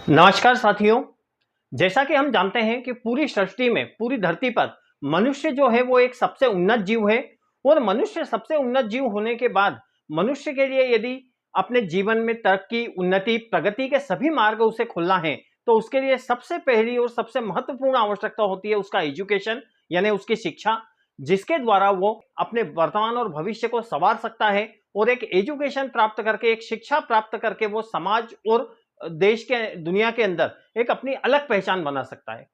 नमस्कार साथियों। जैसा कि हम जानते हैं कि पूरी सृष्टि में, पूरी धरती पर मनुष्य जो है वो एक सबसे उन्नत जीव है। और मनुष्य सबसे उन्नत जीव होने के बाद मनुष्य के लिए यदि अपने जीवन में तरक्की, उन्नति, प्रगति के सभी मार्ग उसे खुलना है तो उसके लिए सबसे पहली और सबसे महत्वपूर्ण आवश्यकता होती है उसका एजुकेशन, यानी उसकी शिक्षा, जिसके द्वारा वो अपने वर्तमान और भविष्य को संवार सकता है। और एक एजुकेशन प्राप्त करके, एक शिक्षा प्राप्त करके वो समाज और देश के, दुनिया के अंदर एक अपनी अलग पहचान बना सकता है।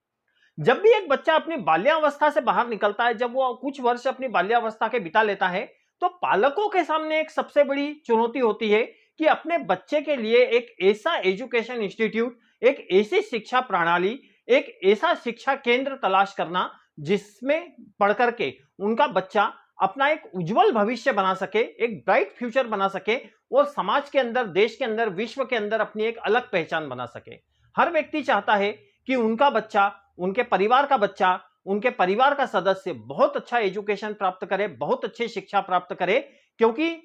जब भी एक बच्चा अपनी बाल्यावस्था से बाहर निकलता है, जब वो कुछ वर्ष अपनी बाल्यावस्था के बिता लेता है, तो पालकों के सामने एक सबसे बड़ी चुनौती होती है कि अपने बच्चे के लिए एक ऐसा एजुकेशन इंस्टीट्यूट, एक ऐसी शिक्षा प्रणाली, एक ऐसा शिक्षा केंद्र तलाश करना जिसमें पढ़ करके उनका बच्चा अपना एक उज्जवल भविष्य बना सके, एक ब्राइट फ्यूचर बना सके और समाज के अंदर, देश के अंदर, विश्व के अंदर अपनी एक अलग पहचान बना सके। हर व्यक्ति चाहता है कि उनका बच्चा, उनके परिवार का बच्चा, उनके परिवार का सदस्य बहुत अच्छा एजुकेशन प्राप्त करे, बहुत अच्छी शिक्षा प्राप्त करे, क्योंकि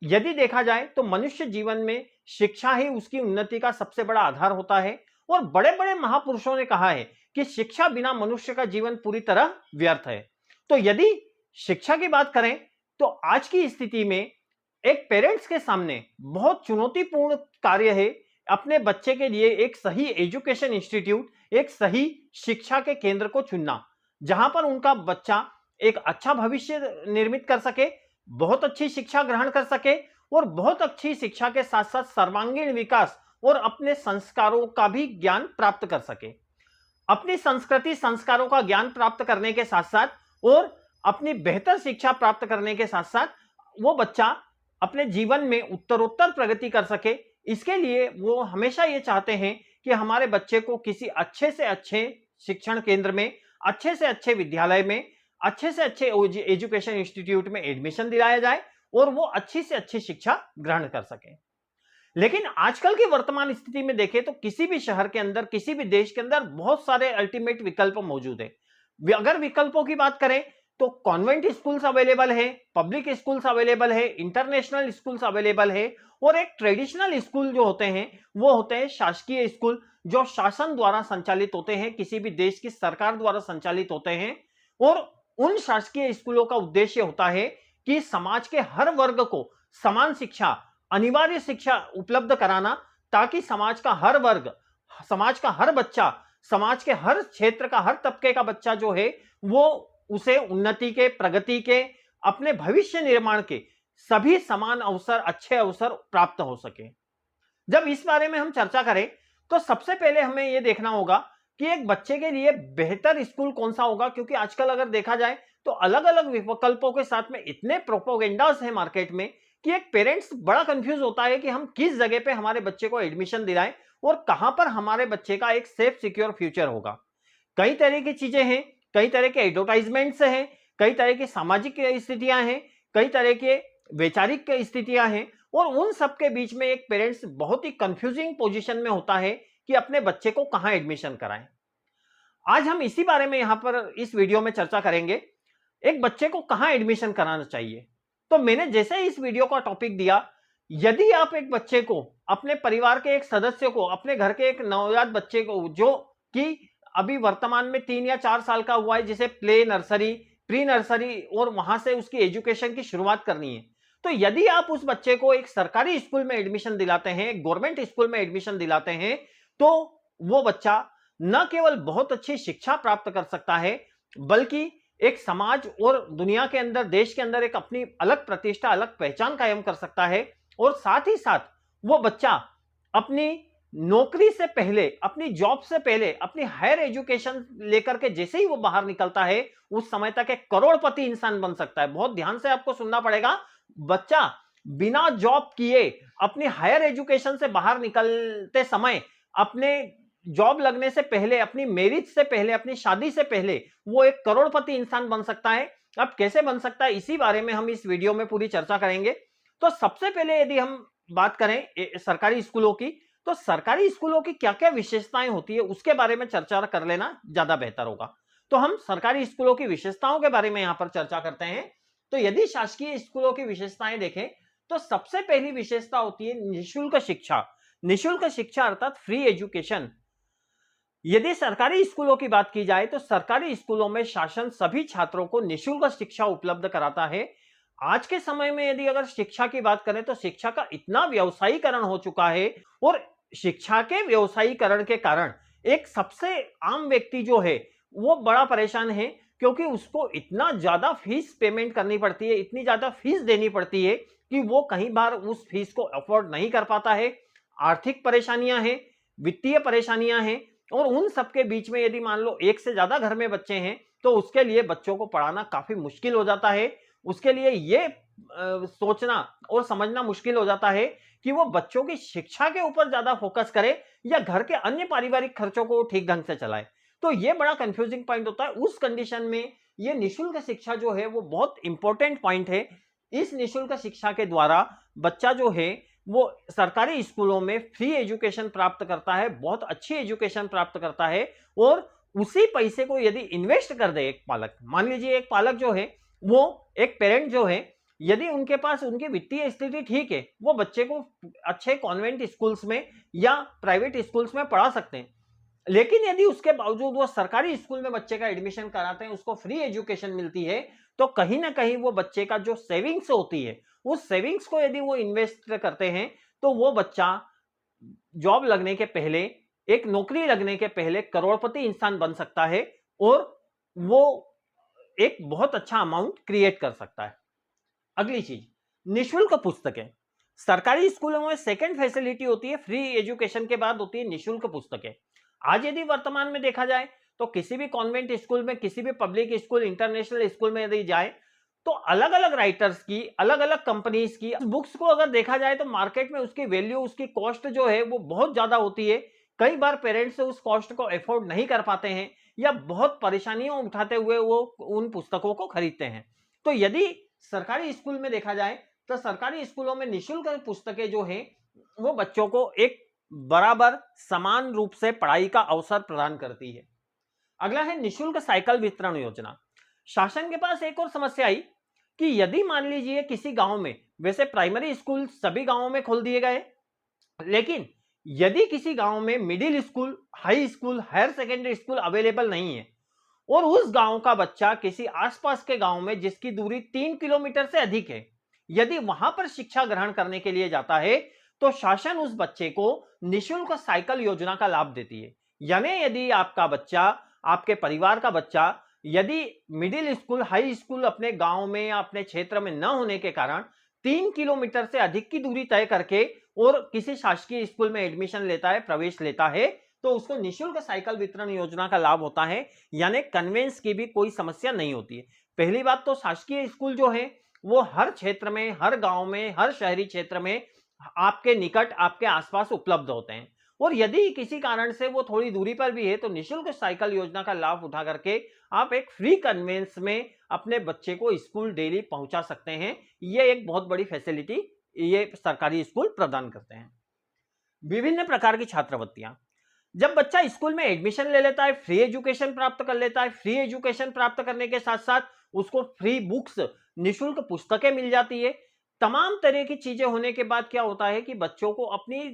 यदि देखा जाए तो मनुष्य जीवन में शिक्षा ही उसकी उन्नति का सबसे बड़ा आधार होता है। और बड़े बड़े महापुरुषों ने कहा है कि शिक्षा बिना मनुष्य का जीवन पूरी तरह व्यर्थ है। तो यदि शिक्षा की बात करें तो आज की स्थिति में एक पेरेंट्स के सामने बहुत चुनौतीपूर्ण कार्य है अपने बच्चे के लिए एक सही एजुकेशन इंस्टीट्यूट, एक सही शिक्षा के केंद्र को चुनना, जहां पर उनका बच्चा एक अच्छा भविष्य निर्मित कर सके, बहुत अच्छी शिक्षा ग्रहण कर सके और बहुत अच्छी शिक्षा के साथ साथ सर्वांगीण विकास और अपने संस्कारों का भी ज्ञान प्राप्त कर सके। अपनी संस्कृति, संस्कारों का ज्ञान प्राप्त करने के साथ साथ और अपनी बेहतर शिक्षा प्राप्त करने के साथ साथ वो बच्चा अपने जीवन में उत्तरोत्तर प्रगति कर सके। इसके लिए वो हमेशा ये चाहते हैं कि हमारे बच्चे को किसी अच्छे से अच्छे शिक्षण केंद्र में, अच्छे से अच्छे विद्यालय में, अच्छे से अच्छे एजुकेशन इंस्टीट्यूट में एडमिशन दिलाया जाए और वो अच्छी से अच्छी शिक्षा ग्रहण कर सके। लेकिन आजकल की वर्तमान स्थिति में देखें तो किसी भी शहर के अंदर, किसी भी देश के अंदर बहुत सारे अल्टीमेट विकल्प मौजूद है। अगर विकल्पों की बात करें तो कॉन्वेंट स्कूल्स अवेलेबल है, पब्लिक स्कूल्स अवेलेबल है, इंटरनेशनल स्कूल्स अवेलेबल है और एक ट्रेडिशनल स्कूल जो होते हैं वो होते हैं शासकीय स्कूल, जो शासन द्वारा संचालित होते हैं, किसी भी देश की सरकार द्वारा संचालित होते हैं। और उन शासकीय स्कूलों का उद्देश्य होता है कि समाज के हर वर्ग को समान शिक्षा, अनिवार्य शिक्षा उपलब्ध कराना, ताकि समाज का हर वर्ग, समाज का हर बच्चा, समाज के हर क्षेत्र का, हर तबके का बच्चा जो है वो उसे उन्नति के, प्रगति के, अपने भविष्य निर्माण के सभी समान अवसर, अच्छे अवसर प्राप्त हो सके। जब इस बारे में हम चर्चा करें तो सबसे पहले हमें यह देखना होगा कि एक बच्चे के लिए बेहतर स्कूल कौन सा होगा, क्योंकि आजकल अगर देखा जाए तो अलग अलग विकल्पों के साथ में इतने प्रोपोगेंडास हैं मार्केट में कि एक पेरेंट्स बड़ा कंफ्यूज होता है कि हम किस जगह पे हमारे बच्चे को एडमिशन दिलाएं और कहां पर हमारे बच्चे का एक सेफ सिक्योर फ्यूचर होगा। कई तरह की चीजें हैं, कई तरह के एडवर्टाइजमेंट्स हैं, कई तरह की सामाजिक स्थितियां हैं, कई तरह के वैचारिक स्थितियां हैं और उन सब के बीच में एक पेरेंट्स बहुत ही कंफ्यूजिंग पोजीशन में होता है कि अपने बच्चे को कहां एडमिशन कराएं। आज हम इसी बारे में यहां पर इस वीडियो में चर्चा करेंगे, एक बच्चे को कहां एडमिशन कराना चाहिए। तो मैंने जैसे ही इस वीडियो का टॉपिक दिया, यदि आप एक बच्चे को, अपने परिवार के एक सदस्य को, अपने घर के एक नवजात बच्चे को जो कि अभी वर्तमान में 3 या 4 साल का हुआ है, जिसे प्ले नर्सरी, प्री नर्सरी और वहां से उसकी एजुकेशन की शुरुआत करनी है, तो यदि आप उस बच्चे को एक सरकारी स्कूल में एडमिशन दिलाते हैं, गवर्नमेंट स्कूल में एडमिशन दिलाते हैं, तो वो बच्चा न केवल बहुत अच्छी शिक्षा प्राप्त कर सकता है बल्कि एक समाज और दुनिया के अंदर, देश के अंदर एक अपनी अलग प्रतिष्ठा, अलग पहचान कायम कर सकता है। और साथ ही साथ वो बच्चा अपनी नौकरी से पहले, अपनी जॉब से पहले, अपनी हायर एजुकेशन लेकर के जैसे ही वो बाहर निकलता है उस समय तक एक करोड़पति इंसान बन सकता है। बहुत ध्यान से आपको सुनना पड़ेगा। बच्चा बिना जॉब किए अपनी हायर एजुकेशन से बाहर निकलते समय, अपने जॉब लगने से पहले, अपनी मैरिज से पहले, अपनी शादी से पहले वो एक करोड़पति इंसान बन सकता है। अब कैसे बन सकता है, इसी बारे में हम इस वीडियो में पूरी चर्चा करेंगे। तो सबसे पहले यदि हम बात करें सरकारी स्कूलों की, तो सरकारी स्कूलों की क्या क्या विशेषताएं होती है उसके बारे में चर्चा कर लेना ज्यादा बेहतर होगा। तो हम सरकारी स्कूलों की विशेषताओं के बारे में यहां पर चर्चा करते हैं। तो यदि शासकीय स्कूलों की विशेषताएं देखें तो सबसे पहली विशेषता होती है निःशुल्क शिक्षा। निःशुल्क शिक्षा अर्थात फ्री एजुकेशन। यदि सरकारी स्कूलों की बात की जाए तो सरकारी स्कूलों में शासन सभी छात्रों को निःशुल्क शिक्षा उपलब्ध कराता है। आज के समय में यदि अगर शिक्षा की बात करें तो शिक्षा का इतना व्यवसायीकरण हो चुका है, और शिक्षा के व्यवसायीकरण के कारण एक सबसे आम व्यक्ति जो है वो बड़ा परेशान है, क्योंकि उसको इतना ज्यादा फीस पेमेंट करनी पड़ती है, इतनी ज्यादा फीस देनी पड़ती है कि वो कई बार उस फीस को अफोर्ड नहीं कर पाता है। आर्थिक परेशानियां हैं, वित्तीय परेशानियां हैं, और उन सबके बीच में यदि मान लो एक से ज्यादा घर में बच्चे हैं तो उसके लिए बच्चों को पढ़ाना काफी मुश्किल हो जाता है। उसके लिए ये सोचना और समझना मुश्किल हो जाता है कि वो बच्चों की शिक्षा के ऊपर ज्यादा फोकस करे या घर के अन्य पारिवारिक खर्चों को ठीक ढंग से चलाए। तो ये बड़ा कंफ्यूजिंग पॉइंट होता है। उस कंडीशन में ये निःशुल्क शिक्षा जो है वो बहुत इंपॉर्टेंट पॉइंट है। इस निःशुल्क शिक्षा के द्वारा बच्चा जो है वो सरकारी स्कूलों में फ्री एजुकेशन प्राप्त करता है, बहुत अच्छी एजुकेशन प्राप्त करता है। और उसी पैसे को यदि इन्वेस्ट कर दे एक पालक, मान लीजिए एक पालक जो है वो एक पेरेंट जो है, यदि उनके पास उनकी वित्तीय स्थिति ठीक है, वो बच्चे को अच्छे कॉन्वेंट स्कूल्स में या प्राइवेट स्कूल्स में पढ़ा सकते हैं। लेकिन यदि उसके बावजूद वो सरकारी स्कूल में बच्चे का एडमिशन कराते हैं, उसको फ्री एजुकेशन मिलती है, तो कहीं ना कहीं वो बच्चे का जो सेविंग्स होती है उस सेविंग्स को यदि वो इन्वेस्ट करते हैं तो वो बच्चा जॉब लगने के पहले, एक नौकरी लगने के पहले करोड़पति इंसान बन सकता है, और वो एक बहुत अच्छा अमाउंट क्रिएट कर सकता है। अगली चीज, निःशुल्क पुस्तकें। सरकारी स्कूलों में सेकंड फैसिलिटी होती है, फ्री एजुकेशन के बाद होती है निःशुल्क पुस्तकें। आज यदि वर्तमान में देखा जाए तो किसी भी कॉन्वेंट स्कूल में, किसी भी पब्लिक स्कूल, इंटरनेशनल स्कूल में यदि जाए तो अलग अलग राइटर्स की, अलग अलग कंपनीज की बुक्स को अगर देखा जाए तो मार्केट में उसकी वैल्यू, उसकी कॉस्ट जो है वो बहुत ज्यादा होती है। कई बार पेरेंट्स उस कॉस्ट को अफोर्ड नहीं कर पाते हैं या बहुत परेशानियां उठाते हुए वो उन पुस्तकों को खरीदते हैं। तो यदि सरकारी स्कूल में देखा जाए तो सरकारी स्कूलों में निःशुल्क पुस्तकें जो हैं वो बच्चों को एक बराबर समान रूप से पढ़ाई का अवसर प्रदान करती है। अगला है निःशुल्क साइकिल वितरण योजना। शासन के पास एक और समस्या आई कि यदि मान लीजिए किसी गांव में, वैसे प्राइमरी स्कूल सभी गांवों में खोल दिए गए, लेकिन यदि किसी गांव में middle school, high school, higher secondary school available नहीं है और उस गांव का बच्चा किसी आसपास के गांव में जिसकी दूरी 3 किलोमीटर से अधिक है, यदि वहां पर शिक्षा ग्रहण करने के लिए जाता है तो शासन उस बच्चे को निःशुल्क साइकिल योजना का लाभ देती है। यानी यदि आपका बच्चा, आपके परिवार का बच्चा यदि मिडिल स्कूल, हाई स्कूल अपने गांव में या अपने क्षेत्र में न होने के कारण 3 किलोमीटर से अधिक की दूरी तय करके और किसी शासकीय स्कूल में एडमिशन लेता है, प्रवेश लेता है, तो उसको निःशुल्क साइकिल वितरण योजना का लाभ होता है। यानी कन्वेंस की भी कोई समस्या नहीं होती है। पहली बात तो शासकीय स्कूल जो है वो हर क्षेत्र में, हर गांव में, हर शहरी क्षेत्र में आपके निकट, आपके आसपास उपलब्ध होते हैं। और यदि किसी कारण से वो थोड़ी दूरी पर भी है तो निःशुल्क साइकिल योजना का लाभ उठा करके आप एक फ्री कन्वेंस में अपने बच्चे को स्कूल डेली पहुंचा सकते हैं। ये एक बहुत बड़ी फैसिलिटी ये सरकारी स्कूल प्रदान करते हैं। विभिन्न प्रकार की छात्रवृत्तियां। जब बच्चा स्कूल में एडमिशन ले लेता है, फ्री एजुकेशन प्राप्त कर लेता है, फ्री एजुकेशन प्राप्त करने के साथ साथ उसको फ्री बुक्स, निःशुल्क पुस्तकें मिल जाती है। तमाम तरह की चीजें होने के बाद क्या होता है कि बच्चों को अपनी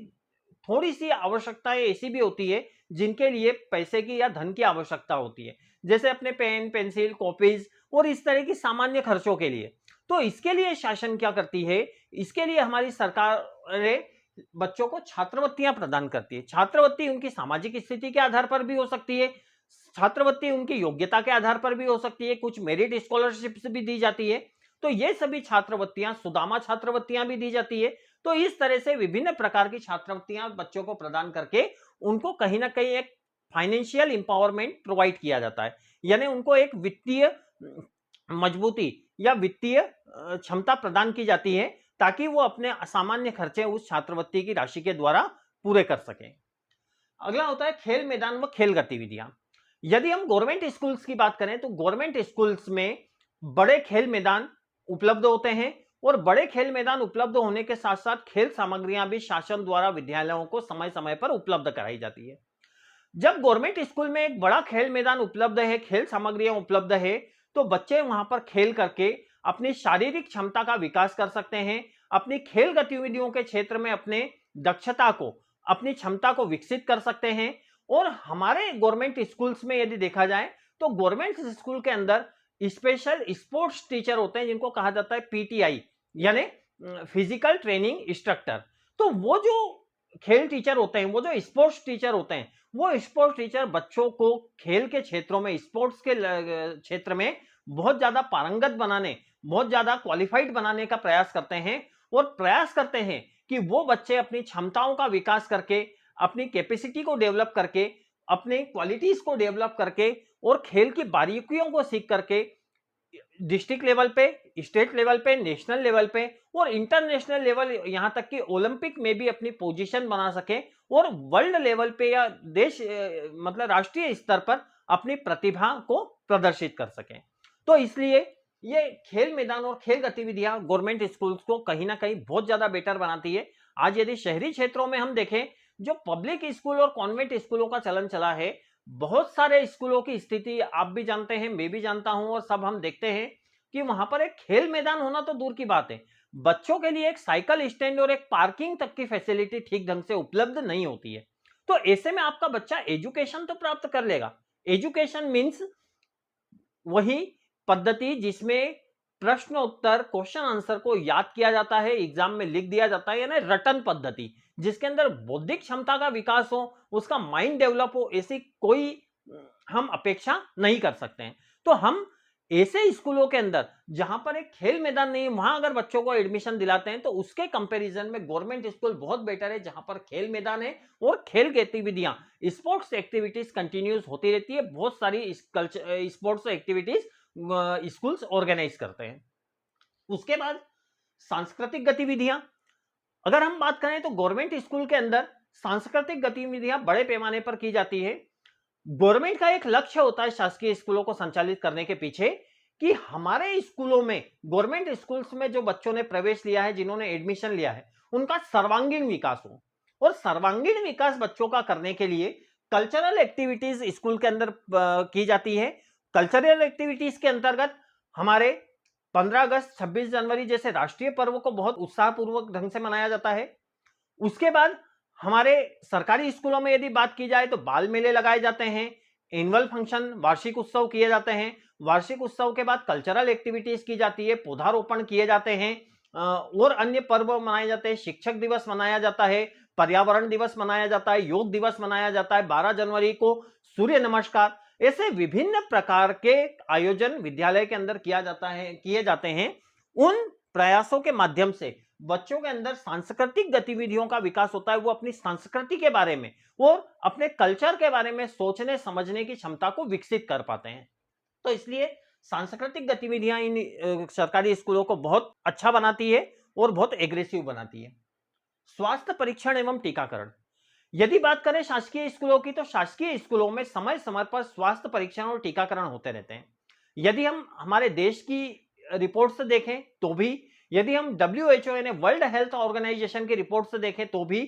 थोड़ी सी आवश्यकताएं ऐसी भी होती है जिनके लिए पैसे की या धन की आवश्यकता होती है, जैसे अपने पेन, पेंसिल, कॉपीज और इस तरह की सामान्य खर्चों के लिए। तो इसके लिए शासन क्या करती है, इसके लिए हमारी सरकार बच्चों को छात्रवृत्तियां प्रदान करती है। छात्रवृत्ति उनकी सामाजिक स्थिति के आधार पर भी हो सकती है, छात्रवृत्ति उनकी योग्यता के आधार पर भी हो सकती है, कुछ मेरिट स्कॉलरशिप्स भी दी जाती है। तो ये सभी छात्रवृत्तियां, सुदामा छात्रवृत्तियां भी दी जाती है। तो इस तरह से विभिन्न प्रकार की छात्रवृत्तियां बच्चों को प्रदान करके उनको कहीं ना कहीं एक फाइनेंशियल इंपावरमेंट प्रोवाइड किया जाता है। यानी उनको एक वित्तीय मजबूती या वित्तीय क्षमता प्रदान की जाती है ताकि वो अपने असामान्य खर्चे उस छात्रवृत्ति की राशि के द्वारा पूरे कर सकें। अगला होता है खेल मैदान व खेल गतिविधियां। यदि हम गवर्नमेंट स्कूल्स की बात करें तो गवर्नमेंट स्कूल्स में बड़े खेल मैदान उपलब्ध होते हैं, और बड़े खेल मैदान उपलब्ध होने के साथ साथ खेल सामग्रियां भी शासन द्वारा विद्यालयों को समय समय पर उपलब्ध कराई जाती है। जब गवर्नमेंट स्कूल में एक बड़ा खेल मैदान उपलब्ध है, खेल सामग्रियां उपलब्ध है, तो बच्चे वहां पर खेल करके अपनी शारीरिक क्षमता का विकास कर सकते हैं, अपनी खेल गतिविधियों के क्षेत्र में अपने दक्षता को अपनी क्षमता को विकसित कर सकते हैं। और हमारे गवर्नमेंट स्कूल्स में यदि देखा जाए तो गवर्नमेंट स्कूल के अंदर स्पेशल स्पोर्ट्स टीचर होते हैं जिनको कहा जाता है पीटीआई, यानी फिजिकल ट्रेनिंग इंस्ट्रक्टर। तो वो जो खेल टीचर होते हैं, वो जो स्पोर्ट्स टीचर होते हैं, वो स्पोर्ट्स टीचर बच्चों को खेल के क्षेत्रों में, स्पोर्ट्स के क्षेत्र में बहुत ज्यादा पारंगत बनाने, बहुत ज्यादा क्वालिफाइड बनाने का प्रयास करते हैं। और प्रयास करते हैं कि वो बच्चे अपनी क्षमताओं का विकास करके, अपनी कैपेसिटी को डेवलप करके, अपने क्वालिटीज को डेवलप करके और खेल की बारीकियों को सीख करके डिस्ट्रिक्ट लेवल पे, स्टेट लेवल पे, नेशनल लेवल पे और इंटरनेशनल लेवल, यहां तक कि ओलंपिक में भी अपनी पोजीशन बना सके और वर्ल्ड लेवल पे या देश मतलब राष्ट्रीय स्तर पर अपनी प्रतिभा को प्रदर्शित कर सके। तो इसलिए ये खेल मैदान और खेल गतिविधियां गवर्नमेंट स्कूल्स को कहीं ना कहीं बहुत ज्यादा बेटर बनाती है। आज यदि शहरी क्षेत्रों में हम देखें, जो पब्लिक स्कूल और कॉन्वेंट स्कूलों का चलन चला है, बहुत सारे स्कूलों की स्थिति आप भी जानते हैं, मैं भी जानता हूं और सब हम देखते हैं कि वहां पर एक खेल मैदान होना तो दूर की बात है, बच्चों के लिए एक साइकिल स्टैंड और एक पार्किंग तक की फैसिलिटी ठीक ढंग से उपलब्ध नहीं होती है। तो ऐसे में आपका बच्चा एजुकेशन तो प्राप्त कर लेगा। एजुकेशन मीन्स वही पद्धति जिसमें प्रश्न उत्तर, क्वेश्चन आंसर को याद किया जाता है, एग्जाम में लिख दिया जाता है, यानी रटन पद्धति, जिसके अंदर बौद्धिक क्षमता का विकास हो, उसका माइंड डेवलप हो, ऐसी कोई हम अपेक्षा नहीं कर सकते हैं। तो हम ऐसे स्कूलों के अंदर जहां पर एक खेल मैदान नहीं है, वहां अगर बच्चों को एडमिशन दिलाते हैं तो उसके कंपैरिजन में गवर्नमेंट स्कूल बहुत बेटर है, जहां पर खेल मैदान है और खेल गतिविधियां, स्पोर्ट्स एक्टिविटीज कंटिन्यूस होती रहती है। बहुत सारी स्पोर्ट्स एक्टिविटीज स्कूल्स ऑर्गेनाइज करते हैं। उसके बाद सांस्कृतिक गतिविधियां, अगर हम बात करें तो गवर्नमेंट स्कूल के अंदर सांस्कृतिक गतिविधियां बड़े पैमाने पर की जाती है। गवर्नमेंट का एक लक्ष्य होता है शासकीय स्कूलों को संचालित करने के पीछे कि हमारे स्कूलों में, गवर्नमेंट स्कूल्स में जो बच्चों ने प्रवेश लिया है, जिन्होंने एडमिशन लिया है, उनका सर्वांगीण विकास हो। और सर्वांगीण विकास बच्चों का करने के लिए कल्चरल एक्टिविटीज स्कूल के अंदर की जाती है। कल्चरल एक्टिविटीज के अंतर्गत हमारे 15 अगस्त, 26 जनवरी जैसे राष्ट्रीय पर्व को बहुत उत्साहपूर्वक ढंग से मनाया जाता है। उसके बाद हमारे सरकारी स्कूलों में यदि बात की जाए तो बाल मेले लगाए जाते हैं, एनुअल फंक्शन, वार्षिक उत्सव किए जाते हैं। वार्षिक उत्सव के बाद कल्चरल एक्टिविटीज की जाती है, पौधारोपण किए जाते हैं और अन्य पर्व मनाए जाते हैं। शिक्षक दिवस मनाया जाता है, पर्यावरण दिवस मनाया जाता है, योग दिवस मनाया जाता है, 12 जनवरी को सूर्य नमस्कार, ऐसे विभिन्न प्रकार के आयोजन विद्यालय के अंदर किए जाते हैं। उन प्रयासों के माध्यम से बच्चों के अंदर सांस्कृतिक गतिविधियों का विकास होता है। वो अपनी संस्कृति के बारे में और अपने कल्चर के बारे में सोचने समझने की क्षमता को विकसित कर पाते हैं। तो इसलिए सांस्कृतिक गतिविधियां इन सरकारी स्कूलों को बहुत अच्छा बनाती है और बहुत एग्रेसिव बनाती है। स्वास्थ्य परीक्षण एवं टीकाकरण, यदि बात करें शासकीय स्कूलों की, तो शासकीय स्कूलों में समय समय पर स्वास्थ्य परीक्षण और टीकाकरण होते रहते हैं। यदि हम हमारे देश की रिपोर्ट से देखें तो भी, यदि हम WHO यानी वर्ल्ड हेल्थ ऑर्गेनाइजेशन की रिपोर्ट से देखें तो भी,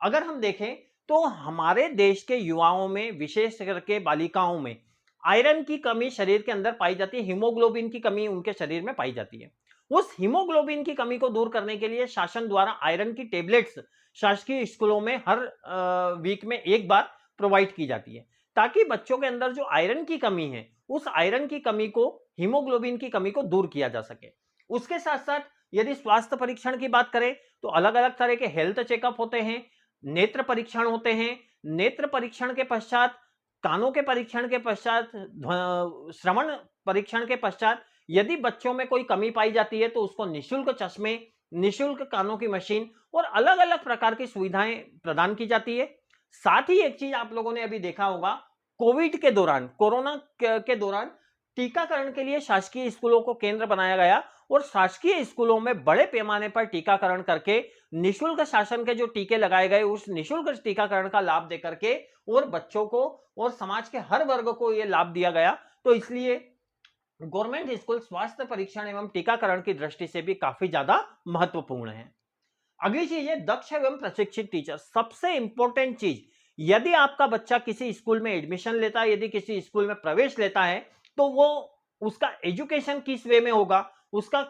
अगर हम देखें तो हमारे देश के युवाओं में, विशेष करके बालिकाओं में आयरन की कमी शरीर के अंदर पाई जाती है, हीमोग्लोबिन की कमी उनके शरीर में पाई जाती है। उस हीमोग्लोबिन की कमी को दूर करने के लिए शासन द्वारा आयरन की टेबलेट्स शासकीय स्कूलों में हर वीक में एक बार प्रोवाइड की जाती है, ताकि बच्चों के अंदर जो आयरन की कमी है, उस आयरन की कमी को, हीमोग्लोबिन की कमी को दूर किया जा सके। उसके साथ साथ यदि स्वास्थ्य परीक्षण की बात करें तो अलग अलग तरह के हेल्थ चेकअप होते हैं, नेत्र परीक्षण होते हैं। नेत्र परीक्षण के पश्चात, कानों के परीक्षण के पश्चात, श्रवण परीक्षण के पश्चात यदि बच्चों में कोई कमी पाई जाती है तो उसको निःशुल्क चश्मे, निःशुल्क कानों की मशीन और अलग अलग प्रकार की सुविधाएं प्रदान की जाती है। साथ ही एक चीज आप लोगों ने अभी देखा होगा, कोविड के दौरान, कोरोना के दौरान टीकाकरण के लिए शासकीय स्कूलों को केंद्र बनाया गया और शासकीय स्कूलों में बड़े पैमाने पर टीकाकरण करके निःशुल्क शासन के जो टीके लगाए गए, उस निःशुल्क टीकाकरण का लाभ देकर के और बच्चों को और समाज के हर वर्ग को यह लाभ दिया गया। तो इसलिए गवर्नमेंट स्कूल स्वास्थ्य परीक्षण एवं टीकाकरण की दृष्टि से भी काफी ज्यादा महत्वपूर्ण है। अगली चीज है दक्ष एवं प्रशिक्षित टीचर। सबसे इंपॉर्टेंट चीज, यदि आपका बच्चा किसी स्कूल में एडमिशन लेता है, यदि किसी स्कूल में प्रवेश लेता है, तो वो उसका एजुकेशन किस वे में होगा, उसका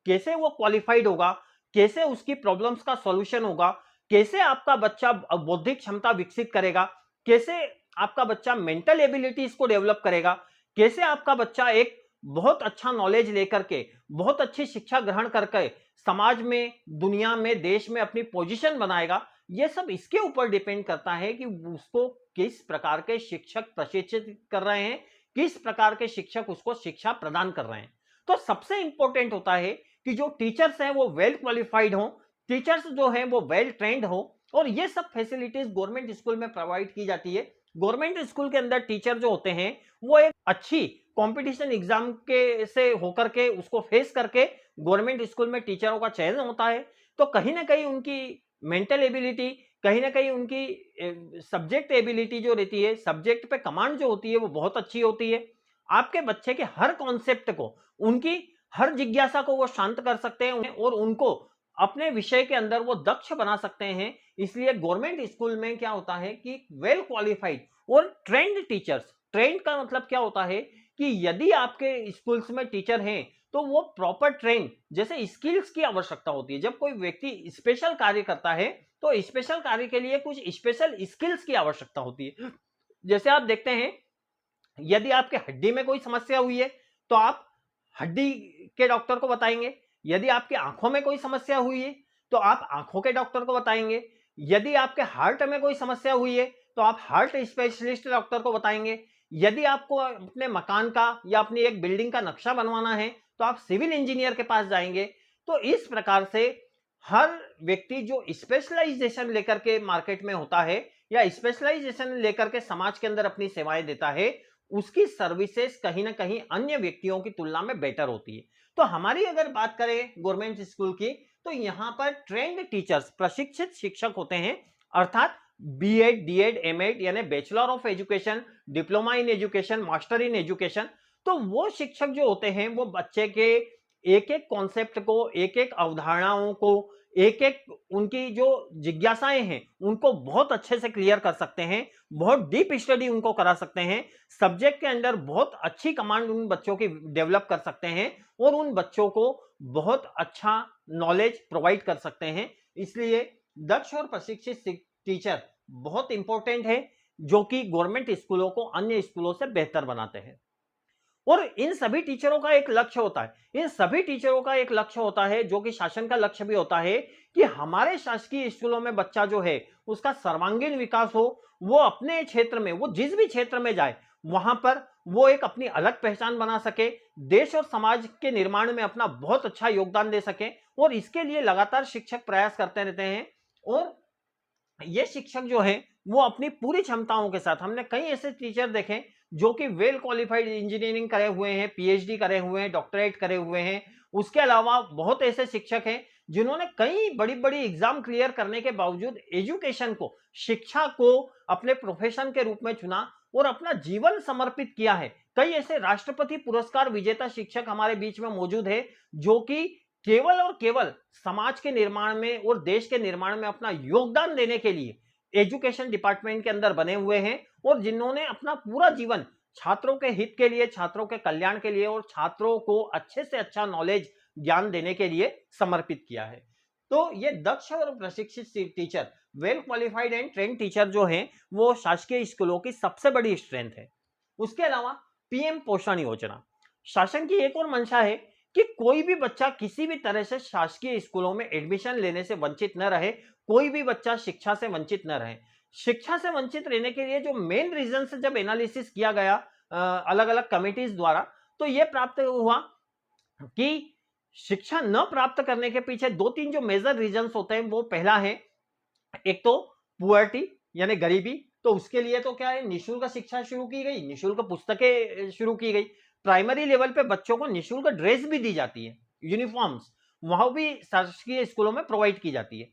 कैसे वो क्वालिफाइड होगा, कैसे उसकी प्रॉब्लम्स का सॉल्यूशन होगा, कैसे आपका बच्चा बौद्धिक क्षमता विकसित करेगा, कैसे आपका बच्चा मेंटल एबिलिटीज को डेवलप करेगा, कैसे आपका बच्चा एक बहुत अच्छा नॉलेज लेकर के, बहुत अच्छी शिक्षा ग्रहण करके समाज में, दुनिया में, देश में अपनी पोजीशन बनाएगा, ये सब इसके ऊपर डिपेंड करता है कि उसको किस प्रकार के शिक्षक प्रशिक्षित कर रहे हैं, किस प्रकार के शिक्षक उसको शिक्षा प्रदान कर रहे हैं। तो सबसे इंपॉर्टेंट होता है कि जो टीचर्स हैं वो वेल क्वालिफाइड हो, टीचर्स जो हैं वो वेल ट्रेंड हो, और ये सब फैसिलिटीज गवर्नमेंट स्कूल में प्रोवाइड की जाती है। गवर्नमेंट स्कूल के अंदर टीचर जो होते हैं वो एक अच्छी कंपटीशन एग्जाम के से होकर के उसको फेस करके गवर्नमेंट स्कूल में टीचरों का चयन होता है। तो कहीं ना कहीं उनकी मेंटल एबिलिटी, कहीं ना कहीं उनकी सब्जेक्ट एबिलिटी जो रहती है, सब्जेक्ट पे कमांड जो होती है वो बहुत अच्छी होती है। आपके बच्चे के हर कॉन्सेप्ट को, उनकी हर जिज्ञासा को वो शांत कर सकते हैं और उनको अपने विषय के अंदर वो दक्ष बना सकते हैं। इसलिए गवर्नमेंट स्कूल में क्या होता है कि वेल क्वालिफाइड और ट्रेंड टीचर्स, ट्रेंड का मतलब क्या होता है कि यदि आपके स्कूल्स में टीचर हैं तो वो प्रॉपर ट्रेन, जैसे स्किल्स की आवश्यकता होती है। जब कोई व्यक्ति स्पेशल कार्य करता है तो स्पेशल कार्य के लिए कुछ स्पेशल स्किल्स की आवश्यकता होती है। जैसे आप देखते हैं, यदि आपके हड्डी में कोई समस्या हुई है तो आप हड्डी के डॉक्टर को बताएंगे। यदि आपकी आंखों में कोई समस्या हुई है तो आप आंखों के डॉक्टर को बताएंगे। यदि आपके हार्ट में कोई समस्या हुई है तो आप हार्ट स्पेशलिस्ट डॉक्टर को बताएंगे। यदि आपको अपने मकान का या अपनी एक बिल्डिंग का नक्शा बनवाना है तो आप सिविल इंजीनियर के पास जाएंगे। तो इस प्रकार से हर व्यक्ति जो स्पेशलाइजेशन लेकर के मार्केट में होता है या स्पेशलाइजेशन लेकर के समाज के अंदर अपनी सेवाएं देता है, उसकी सर्विसेज कहीं ना कहीं अन्य व्यक्तियों की तुलना में बेटर होती है। तो हमारी अगर बात करें गवर्नमेंट स्कूल की, तो यहां पर ट्रेंड टीचर्स, प्रशिक्षित शिक्षक होते हैं, अर्थात बीएड, डीएड, एमएड यानी bachelor of education, diploma in education, master in education. तो वो शिक्षक जो होते हैं वो बच्चे के एक एक कॉन्सेप्ट को, एक एक अवधारणाओं को, एक एक उनकी जो जिज्ञासाएं हैं उनको बहुत अच्छे से क्लियर कर सकते हैं, बहुत डीप स्टडी उनको करा सकते हैं, सब्जेक्ट के अंदर बहुत अच्छी कमांड उन बच्चों की डेवलप कर सकते हैं और उन बच्चों को बहुत अच्छा नॉलेज प्रोवाइड कर सकते हैं। इसलिए दक्ष और प्रशिक्षित टीचर बहुत इंपॉर्टेंट है, जो कि गवर्नमेंट स्कूलों को अन्य स्कूलों से बेहतर बनाते हैं। और इन सभी टीचरों का एक लक्ष्य होता है, इन सभी टीचरों का एक लक्ष्य होता है जो कि शासन का लक्ष्य भी होता है कि हमारे शासकीय स्कूलों में बच्चा जो है उसका सर्वांगीण विकास हो, वो अपने क्षेत्र में, वो जिस भी क्षेत्र में जाए वहां पर वो एक अपनी अलग पहचान बना सके, देश और समाज के निर्माण में अपना बहुत अच्छा योगदान दे सके। और इसके लिए लगातार शिक्षक प्रयास करते रहते हैं। और ये शिक्षक जो हैं वो अपनी पूरी क्षमताओं के साथ, हमने कई ऐसे टीचर देखे जो कि वेल क्वालिफाइड इंजीनियरिंग करे हुए हैं, पीएचडी करे हुए हैं, डॉक्टरेट करे हुए हैं। उसके अलावा बहुत ऐसे शिक्षक हैं जिन्होंने कई बड़ी बड़ी एग्जाम क्लियर करने के बावजूद एजुकेशन को, शिक्षा को अपने प्रोफेशन के रूप में चुना और अपना जीवन समर्पित किया है। कई ऐसे राष्ट्रपति पुरस्कार विजेता शिक्षक हमारे बीच में मौजूद है जो कि केवल और केवल समाज के निर्माण में और देश के निर्माण में अपना योगदान देने के लिए एजुकेशन डिपार्टमेंट के अंदर बने हुए हैं और जिन्होंने अपना पूरा जीवन छात्रों के हित के लिए, छात्रों के कल्याण के लिए और छात्रों को अच्छे से अच्छा नॉलेज, ज्ञान देने के लिए समर्पित किया है। तो ये दक्ष और प्रशिक्षित teacher, well qualified and trained teacher जो हैं वो शासकीय स्कूलों की सबसे बड़ी स्ट्रेंथ है। उसके अलावा पीएम पोषण योजना, शासन की एक और मंशा है कि कोई भी बच्चा किसी भी तरह से शासकीय स्कूलों में एडमिशन लेने से वंचित न रहे, कोई भी बच्चा शिक्षा से वंचित न रहे। शिक्षा से वंचित रहने के लिए जो मेन रीजन से जब एनालिसिस किया गया अलग अलग कमिटीज द्वारा, तो यह प्राप्त हुआ कि शिक्षा न प्राप्त करने के पीछे दो तीन जो मेजर रीजंस होते हैं। वो पहला है, एक तो पुअर्टी यानी गरीबी। तो उसके लिए तो क्या है, निःशुल्क शिक्षा शुरू की गई, निःशुल्क पुस्तकें शुरू की गई, प्राइमरी लेवल पे बच्चों को निःशुल्क ड्रेस भी दी जाती है, यूनिफॉर्म्स वहां भी शासकीय स्कूलों में प्रोवाइड की जाती है।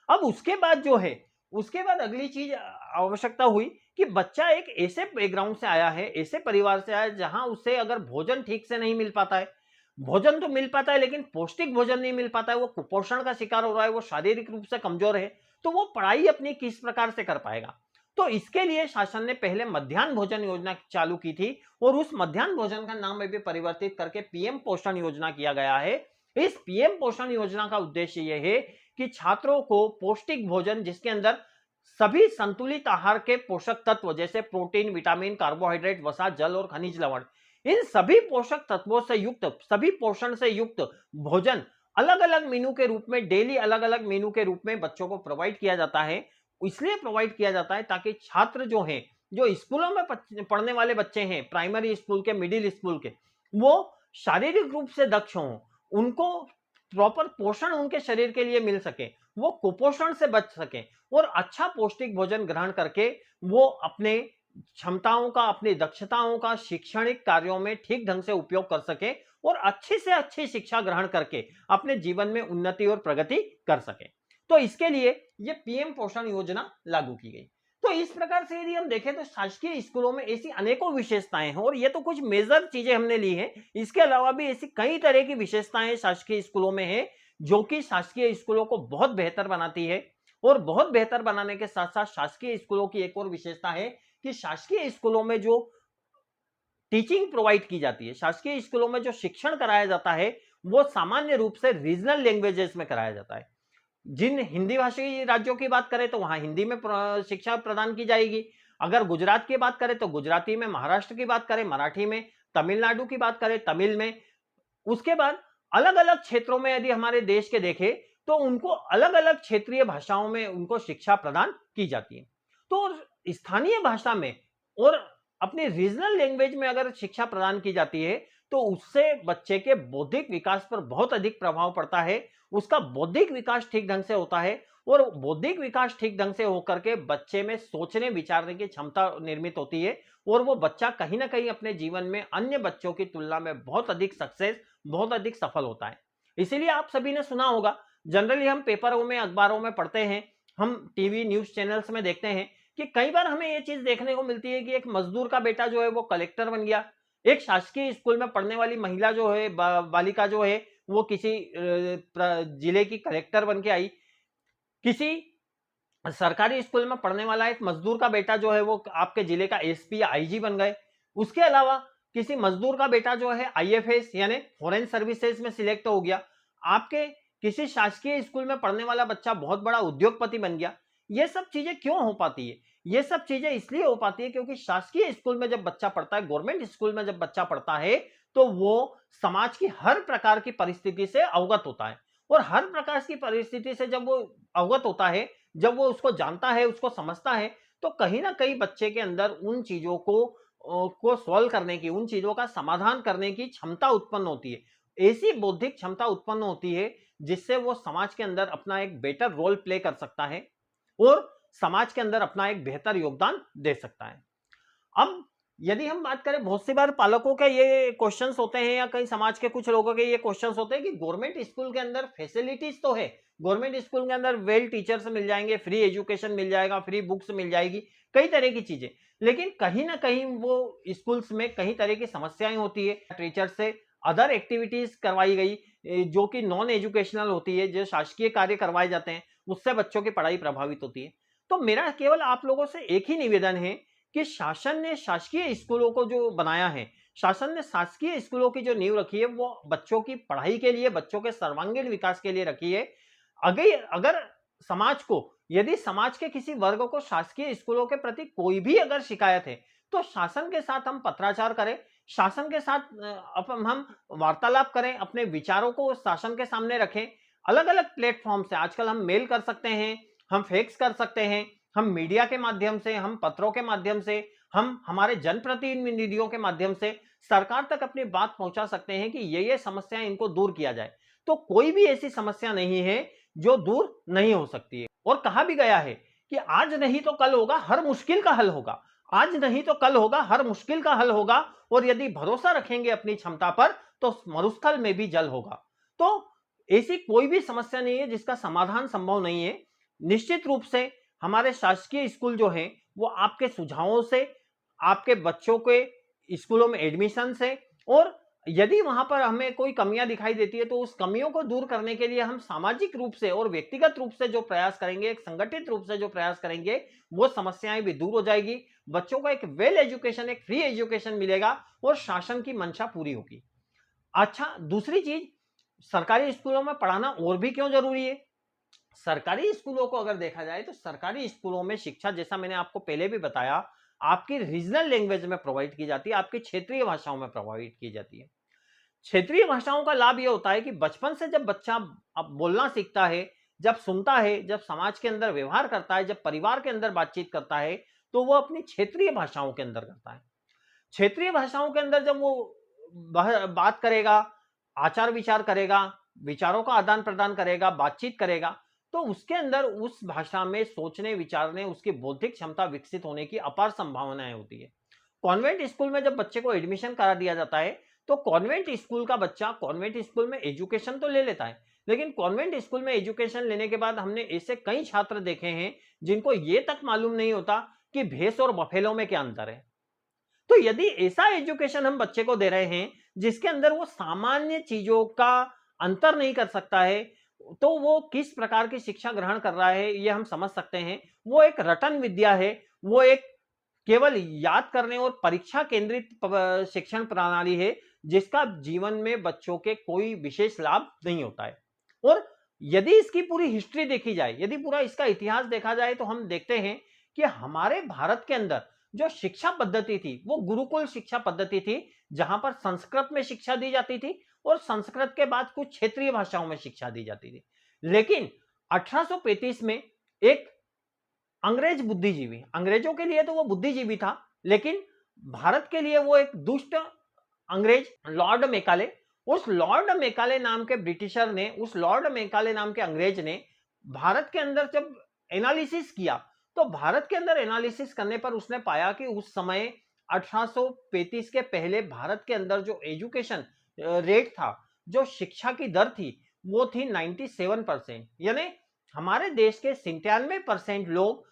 अब उसके बाद जो है, उसके बाद अगली चीज आवश्यकता हुई कि बच्चा एक ऐसे बैकग्राउंड से आया है, ऐसे परिवार से आया है जहां उसे अगर भोजन ठीक से नहीं मिल पाता है, भोजन तो मिल पाता है लेकिन पौष्टिक भोजन नहीं मिल पाता है, वो कुपोषण का शिकार हो रहा है, वो शारीरिक रूप से कमजोर है, तो वो पढ़ाई अपनी किस प्रकार से कर पाएगा। तो इसके लिए शासन ने पहले मध्याह्न भोजन योजना चालू की थी और उस मध्याह्न भोजन का नाम भी परिवर्तित करके पीएम पोषण योजना किया गया है। इस पीएम पोषण योजना का उद्देश्य यह है कि छात्रों को पौष्टिक भोजन जिसके अंदर सभी संतुलित आहार के पोषक तत्व जैसे प्रोटीन, विटामिन, कार्बोहाइड्रेट, वसा, जल और खनिज लवण, इन सभी पोषक तत्वों से युक्त, सभी पोषण से युक्त भोजन अलग अलग मेनू के रूप में, डेली अलग अलग मेनू के रूप में बच्चों को प्रोवाइड किया जाता है। इसलिए प्रोवाइड किया जाता है ताकि छात्र जो हैं, जो स्कूलों में पढ़ने वाले बच्चे हैं, प्राइमरी स्कूल के, मिडिल स्कूल के, वो शारीरिक रूप से दक्ष हों, उनको प्रॉपर पोषण उनके शरीर के लिए मिल सके, वो कुपोषण से बच सके और अच्छा पौष्टिक भोजन ग्रहण करके वो अपने क्षमताओं का, अपनी दक्षताओं का शैक्षणिक कार्यों में ठीक ढंग से उपयोग कर सके और अच्छी से अच्छी शिक्षा ग्रहण करके अपने जीवन में उन्नति और प्रगति कर सके। तो इसके लिए ये पीएम पोषण योजना लागू की गई। तो इस प्रकार से यदि हम देखें तो शासकीय स्कूलों में ऐसी अनेकों विशेषताएं हैं और ये तो कुछ मेजर चीजें हमने ली हैं। इसके अलावा भी ऐसी कई तरह की विशेषताएं शासकीय स्कूलों में है जो कि शासकीय स्कूलों को बहुत बेहतर बनाती है। और बहुत बेहतर बनाने के साथ साथ शासकीय स्कूलों की एक और विशेषता है कि शासकीय स्कूलों में जो टीचिंग प्रोवाइड की जाती है, शासकीय स्कूलों में जो शिक्षण कराया जाता है, वो सामान्य रूप से रीजनल लैंग्वेजेस में कराया जाता है। जिन हिंदी भाषी राज्यों की बात करें तो वहां हिंदी में शिक्षा प्रदान की जाएगी। अगर गुजरात की बात करें तो गुजराती में, महाराष्ट्र की बात करें मराठी में, तमिलनाडु की बात करें तमिल में। उसके बाद अलग अलग क्षेत्रों में यदि हमारे देश के देखें तो उनको अलग अलग क्षेत्रीय भाषाओं में उनको शिक्षा प्रदान की जाती है। तो स्थानीय भाषा में और अपनी रीजनल लैंग्वेज में अगर शिक्षा प्रदान की जाती है तो उससे बच्चे के बौद्धिक विकास पर बहुत अधिक प्रभाव पड़ता है, उसका बौद्धिक विकास ठीक ढंग से होता है और बौद्धिक विकास ठीक ढंग से होकर के बच्चे में सोचने विचारने की क्षमता निर्मित होती है और वो बच्चा कहीं ना कहीं अपने जीवन में अन्य बच्चों की तुलना में बहुत अधिक सक्सेस, बहुत अधिक सफल होता है। इसीलिए आप सभी ने सुना होगा, जनरली हम पेपरों में, अखबारों में पढ़ते हैं, हम टीवी न्यूज चैनल्स में देखते हैं कि कई बार हमें ये चीज देखने को मिलती है कि एक मजदूर का बेटा जो है वो कलेक्टर बन गया, एक शासकीय स्कूल में पढ़ने वाली महिला जो है, बालिका जो है, वो किसी जिले की कलेक्टर बन के आई, किसी सरकारी स्कूल में पढ़ने वाला एक मजदूर का बेटा जो है वो आपके जिले का एसपी या आईजी बन गए। उसके अलावा किसी मजदूर का बेटा जो है आईएफएस यानी फॉरेन सर्विसेज में सिलेक्ट हो गया। आपके किसी शासकीय स्कूल में पढ़ने वाला बच्चा बहुत बड़ा उद्योगपति बन गया। ये सब चीजें क्यों हो पाती है? ये सब चीजें इसलिए हो पाती है क्योंकि शासकीय स्कूल में जब बच्चा पढ़ता है, गवर्नमेंट स्कूल में जब बच्चा पढ़ता है तो वो समाज की हर प्रकार की परिस्थिति से अवगत होता है और हर प्रकार की परिस्थिति से जब वो अवगत होता है, जब वो उसको जानता है, उसको समझता है, तो कहीं ना कहीं बच्चे के अंदर उन चीजों को सॉल्व करने की, उन चीजों का समाधान करने की क्षमता उत्पन्न होती है। ऐसी बौद्धिक क्षमता उत्पन्न होती है जिससे वो समाज के अंदर अपना एक बेटर रोल प्ले कर सकता है और समाज के अंदर अपना एक बेहतर योगदान दे सकता है। अब यदि हम बात करें, बहुत सी बार पालकों के ये क्वेश्चंस होते हैं या कई समाज के कुछ लोगों के ये क्वेश्चंस होते हैं कि गवर्नमेंट स्कूल के अंदर फैसिलिटीज तो है, गवर्नमेंट स्कूल के अंदर वेल टीचर्स मिल जाएंगे, फ्री एजुकेशन मिल जाएगा, फ्री बुक्स मिल जाएगी, कई तरह की चीजें, लेकिन कहीं ना कहीं वो स्कूल्स में कई तरह की समस्याएं होती है। टीचर से अदर एक्टिविटीज करवाई गई जो कि नॉन एजुकेशनल होती है, जो शासकीय कार्य करवाए जाते हैं, उससे बच्चों की पढ़ाई प्रभावित होती है। तो मेरा केवल आप लोगों से एक ही निवेदन है कि शासन ने शासकीय स्कूलों को जो बनाया है, शासन ने शासकीय स्कूलों की जो नींव रखी है वो बच्चों की पढ़ाई के लिए, बच्चों के सर्वांगीण विकास के लिए रखी है। अगर समाज को, यदि समाज के किसी वर्ग को शासकीय स्कूलों के प्रति कोई भी अगर शिकायत है तो शासन के साथ हम पत्राचार करें, शासन के साथ हम वार्तालाप करें, अपने विचारों को शासन के सामने रखें। अलग अलग प्लेटफॉर्म से आजकल हम मेल कर सकते हैं, हम फैक्स कर सकते हैं, हम मीडिया के माध्यम से, हम पत्रों के माध्यम से, हम हमारे जनप्रतिनिधियों के माध्यम से सरकार तक अपनी बात पहुंचा सकते हैं कि ये समस्याएं इनको दूर किया जाए। तो कोई भी ऐसी समस्या नहीं है जो दूर नहीं हो सकती है। और कहा भी गया है कि आज नहीं तो कल होगा, हर मुश्किल का हल होगा। आज नहीं तो कल होगा, हर मुश्किल का हल होगा। और यदि भरोसा रखेंगे अपनी क्षमता पर तो मरुस्थल में भी जल होगा। तो ऐसी कोई भी समस्या नहीं है जिसका समाधान संभव नहीं है। निश्चित रूप से हमारे शासकीय स्कूल जो हैं वो आपके सुझावों से, आपके बच्चों के स्कूलों में एडमिशन से, और यदि वहां पर हमें कोई कमियां दिखाई देती है तो उस कमियों को दूर करने के लिए हम सामाजिक रूप से और व्यक्तिगत रूप से जो प्रयास करेंगे, एक संगठित रूप से जो प्रयास करेंगे, वो समस्याएं भी दूर हो जाएगी। बच्चों को एक वेल एजुकेशन, एक फ्री एजुकेशन मिलेगा और शासन की मंशा पूरी होगी। अच्छा, दूसरी चीज, सरकारी स्कूलों में पढ़ाना और भी क्यों जरूरी है? सरकारी स्कूलों को अगर देखा जाए तो सरकारी स्कूलों में शिक्षा, जैसा मैंने आपको पहले भी बताया, आपकी रीजनल लैंग्वेज में प्रोवाइड की जाती है, आपकी क्षेत्रीय भाषाओं में प्रोवाइड की जाती है। क्षेत्रीय भाषाओं का लाभ यह होता है कि बचपन से जब बच्चा अब बोलना सीखता है, जब सुनता है, जब समाज के अंदर व्यवहार करता है, जब परिवार के अंदर बातचीत करता है, तो वो अपनी क्षेत्रीय भाषाओं के अंदर करता है। क्षेत्रीय भाषाओं के अंदर जब वो बात करेगा, आचार विचार करेगा, विचारों का आदान प्रदान करेगा, बातचीत करेगा, तो उसके अंदर उस भाषा में सोचने विचारने, उसकी बौद्धिक क्षमता विकसित होने की अपार संभावनाएं होती है। कॉन्वेंट स्कूल में जब बच्चे को एडमिशन करा दिया जाता है, तो कॉन्वेंट स्कूल का बच्चा कॉन्वेंट स्कूल में एजुकेशन तो ले लेता है, लेकिन कॉन्वेंट स्कूल में एजुकेशन लेने के बाद हमने ऐसे कई छात्र देखे हैं जिनको ये तक मालूम नहीं होता कि भैंस और बफेलो में क्या अंतर है। तो यदि ऐसा एजुकेशन हम बच्चे को दे रहे हैं जिसके अंदर वो सामान्य चीजों का अंतर नहीं कर सकता है, तो वो किस प्रकार की शिक्षा ग्रहण कर रहा है ये हम समझ सकते हैं। वो एक रटन विद्या है, वो एक केवल याद करने और परीक्षा केंद्रित शिक्षण प्रणाली है, जिसका जीवन में बच्चों के कोई विशेष लाभ नहीं होता है। और यदि इसकी पूरी हिस्ट्री देखी जाए, यदि पूरा इसका इतिहास देखा जाए, तो हम देखते हैं कि हमारे भारत के अंदर जो शिक्षा पद्धति थी वो गुरुकुल शिक्षा पद्धति थी, जहां पर संस्कृत में शिक्षा दी जाती थी और संस्कृत के बाद कुछ क्षेत्रीय भाषाओं में शिक्षा दी जाती थी। लेकिन 1835 में एक अंग्रेज बुद्धिजीवी, अंग्रेजों के लिए तो वो बुद्धिजीवी था, लेकिन भारत के लिए वो एक दुष्ट अंग्रेज लॉर्ड मेकाले, उस लॉर्ड मेकाले नाम के ब्रिटिशर ने, उस लॉर्ड मेकाले नाम के अंग्रेज ने भारत के अंदर जब एनालिसिस किया, तो भारत के अंदर एनालिसिस करने पर उसने पाया कि उस समय 1835 के पहले भारत के अंदर जो एजुकेशन रेट था, जो शिक्षा की दर थी, वो थी 97%। यानी हमारे देश के 97% लोग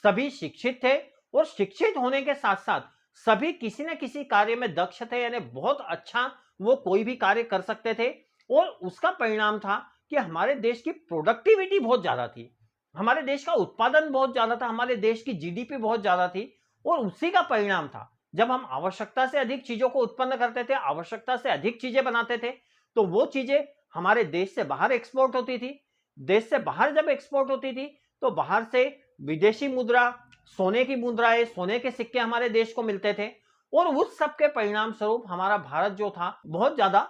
सभी शिक्षित थे, और शिक्षित होने के साथ साथ सभी किसी न किसी कार्य में दक्ष थे, यानी बहुत अच्छा वो कोई भी कार्य कर सकते थे। और उसका परिणाम था कि हमारे देश की प्रोडक्टिविटी बहुत ज्यादा थी, हमारे देश का उत्पादन बहुत ज्यादा था, हमारे देश की जीडीपी बहुत ज्यादा थी। और उसी का परिणाम था, जब हम आवश्यकता से अधिक चीजों को उत्पन्न करते थे, आवश्यकता से अधिक चीजें बनाते थे, तो वो चीजें हमारे देश से बाहर एक्सपोर्ट होती थी। देश से बाहर जब एक्सपोर्ट होती थी, तो बाहर से विदेशी मुद्रा, सोने की मुद्राएं, सोने के सिक्के हमारे देश को मिलते थे। और उस सब के परिणाम स्वरूप हमारा भारत जो था बहुत ज्यादा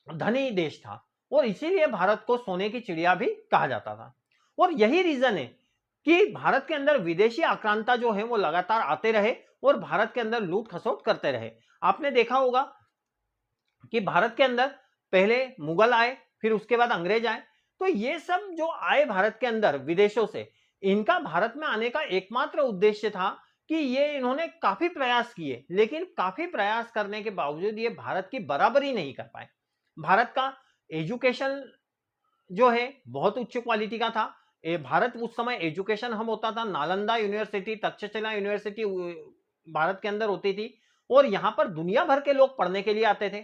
धनी देश था, और इसीलिए भारत को सोने की चिड़िया भी कहा जाता था। और यही रीजन है कि भारत के अंदर विदेशी आक्रांता जो है वो लगातार आते रहे और भारत के अंदर लूट खसोट करते रहे। आपने देखा होगा कि भारत के अंदर पहले मुगल आए, फिर उसके बाद अंग्रेज आए, तो ये सब जो आए भारत के अंदर विदेशों से, इनका भारत में आने का एकमात्र उद्देश्य था कि ये इन्होंने काफी प्रयास किए, लेकिन काफी प्रयास करने के बावजूद ये भारत की बराबरी नहीं कर पाए। भारत का एजुकेशन जो है बहुत उच्च क्वालिटी का था। भारत उस समय एजुकेशन हब होता था, नालंदा यूनिवर्सिटी, तक्षशिला यूनिवर्सिटी भारत के अंदर होती थी, और यहां पर दुनिया भर के लोग पढ़ने के लिए आते थे।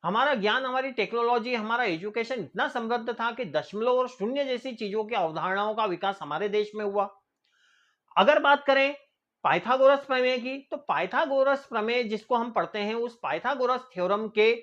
हमारा ज्ञान, हमारी टेक्नोलॉजी, हमारा एजुकेशन इतना समृद्ध था कि दशमलव और शून्य जैसी चीजों की अवधारणाओं का विकास हमारे देश में हुआ। अगर बात करें पाइथागोरस प्रमेय की, तो पाइथागोरस प्रमेय जिसको हम पढ़ते हैं, उस पाइथागोरस थ्योरम के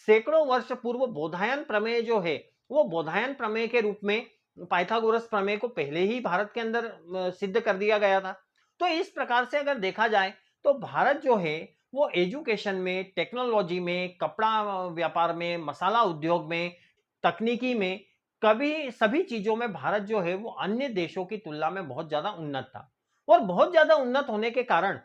सैकड़ों वर्ष पूर्व बोधायन प्रमेय जो है, वो बोधायन प्रमेय के रूप में पाइथागोरस प्रमेय को पहले ही भारत के अंदर सिद्ध कर दिया गया था। तो इस प्रकार से अगर देखा जाए, तो भारत जो है वो एजुकेशन में, टेक्नोलॉजी में, कपड़ा व्यापार में, मसाला उद्योग में, तकनीकी में, कभी सभी चीजों में भारत जो है वो अन्य देशों की तुलना में बहुत ज्यादा उन्नत था। और बहुत ज्यादा उन्नत होने के कारण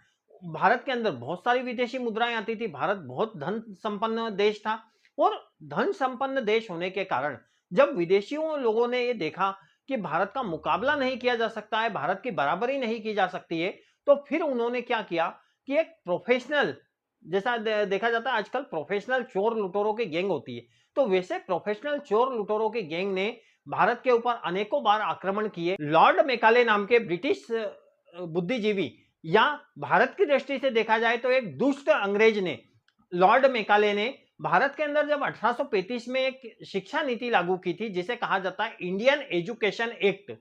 भारत के अंदर बहुत सारी विदेशी मुद्राएं आती थी। भारत बहुत धन संपन्न देश था, और धन संपन्न देश होने के कारण जब विदेशियों लोगों ने ये देखा कि भारत का मुकाबला नहीं किया जा सकता है, भारत की बराबरी नहीं की जा सकती है, तो फिर उन्होंने क्या किया कि एक प्रोफेशनल, जैसा देखा जाता है आजकल प्रोफेशनल चोर लुटेरों की गैंग होती है, तो वैसे प्रोफेशनल चोर लुटेरों की गैंग ने भारत के ऊपर अनेकों बार आक्रमण किए। लॉर्ड मेकाले नाम के ब्रिटिश बुद्धिजीवी, या भारत की दृष्टि से देखा जाए तो एक दुष्ट अंग्रेज ने, लॉर्ड मेकाले ने भारत के अंदर जब 1835 में एक शिक्षा नीति लागू की थी, जिसे कहा जाता है इंडियन एजुकेशन एक्ट।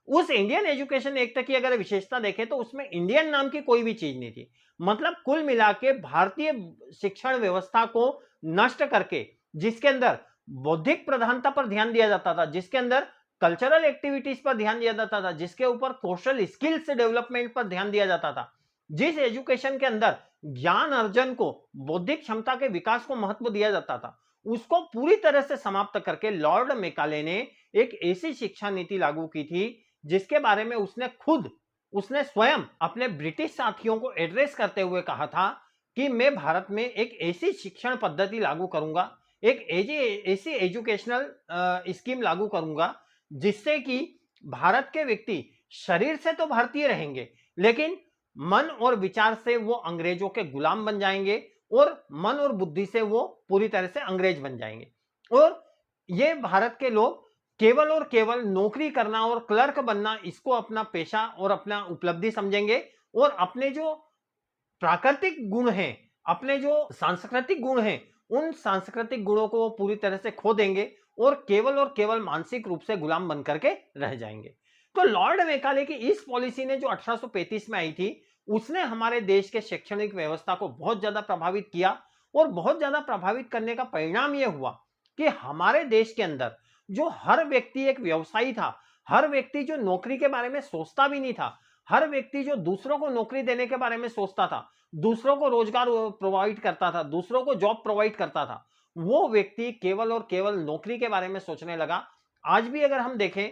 उस इंडियन एजुकेशन एक्ट की अगर विशेषता देखें, तो उसमें इंडियन नाम की कोई भी चीज नहीं थी। मतलब कुल मिला के भारतीय शिक्षण व्यवस्था को नष्ट करके, जिसके अंदर बौद्धिक प्रधानता पर ध्यान दिया जाता था, जिसके अंदर कल्चरल एक्टिविटीज पर ध्यान दिया जाता था, जिसके ऊपर सोशल स्किल्स डेवलपमेंट पर ध्यान दिया जाता था, जिस एजुकेशन के अंदर ज्ञान अर्जन को, बौद्धिक क्षमता के विकास को महत्व दिया जाता था, उसको पूरी तरह से समाप्त करके लॉर्ड मेकाले ने एक ऐसी शिक्षा नीति लागू की थी जिसके बारे में उसने स्वयं अपने ब्रिटिश साथियों को एड्रेस करते हुए कहा था कि मैं भारत में एक ऐसी शिक्षण पद्धति लागू करूंगा, एक ऐसी एजुकेशनल स्कीम लागू करूंगा जिससे कि भारत के व्यक्ति शरीर से तो भारतीय रहेंगे, लेकिन मन और विचार से वो अंग्रेजों के गुलाम बन जाएंगे और मन और बुद्धि से वो पूरी तरह से अंग्रेज बन जाएंगे। और ये भारत के लोग केवल और केवल नौकरी करना और क्लर्क बनना, इसको अपना पेशा और अपना उपलब्धि समझेंगे, और अपने जो प्राकृतिक गुण हैं, अपने जो सांस्कृतिक गुण हैं, उन सांस्कृतिक गुणों को वो पूरी तरह से खो देंगे और केवल मानसिक रूप से गुलाम बन करके रह जाएंगे। तो लॉर्ड मेकाले की इस पॉलिसी ने जो 1835 में आई थी, उसने हमारे देश के शैक्षणिक व्यवस्था को बहुत ज्यादा प्रभावित किया, और बहुत ज्यादा प्रभावित करने का परिणाम यह हुआ कि हमारे देश के अंदर जो हर व्यक्ति एक व्यवसायी था, हर व्यक्ति जो नौकरी के बारे में सोचता भी नहीं था, हर व्यक्ति जो दूसरों को नौकरी देने के बारे में सोचता था, दूसरों को रोजगार प्रोवाइड करता था, दूसरों को जॉब प्रोवाइड करता था, वो व्यक्ति केवल और केवल नौकरी के बारे में सोचने लगा। आज भी अगर हम देखें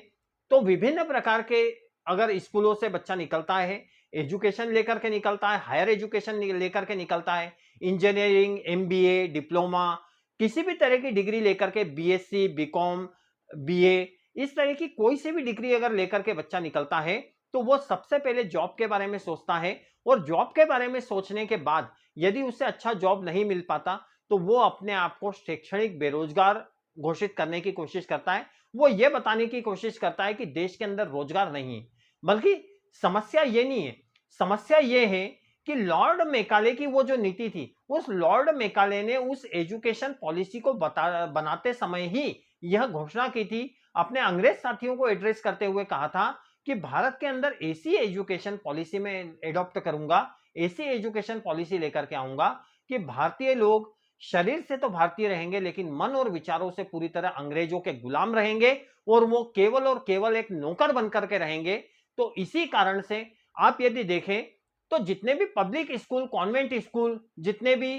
तो विभिन्न प्रकार के अगर स्कूलों से बच्चा निकलता है, एजुकेशन लेकर के निकलता है, हायर एजुकेशन लेकर के निकलता है, इंजीनियरिंग, एमबीए, डिप्लोमा, किसी भी तरह की डिग्री लेकर के, बीएससी, बीकॉम, बीए, इस तरह की कोई सी भी डिग्री अगर लेकर के बच्चा निकलता है तो वो सबसे पहले जॉब के बारे में सोचता है, और जॉब के बारे में सोचने के बाद यदि उसे अच्छा जॉब नहीं मिल पाता तो वो अपने आप को शैक्षणिक बेरोजगार घोषित करने की कोशिश करता है। वो ये बताने की कोशिश करता है कि देश के अंदर रोजगार नहीं है। बल्कि समस्या ये नहीं है, समस्या ये है कि लॉर्ड मेकाले की वो जो नीति थी, उस लॉर्ड मेकाले ने उस एजुकेशन पॉलिसी को बनाते समय ही यह घोषणा की थी, अपने अंग्रेज साथियों को एड्रेस करते हुए कहा था कि भारत के अंदर ऐसी एजुकेशन पॉलिसी में एडॉप्ट करूंगा, ऐसी एजुकेशन पॉलिसी लेकर के आऊंगा कि भारतीय लोग शरीर से तो भारतीय रहेंगे, लेकिन मन और विचारों से पूरी तरह अंग्रेजों के गुलाम रहेंगे, और वो केवल और केवल एक नौकर बनकर के रहेंगे। तो इसी कारण से आप यदि देखें तो जितने भी पब्लिक स्कूल, कॉन्वेंट स्कूल, जितने भी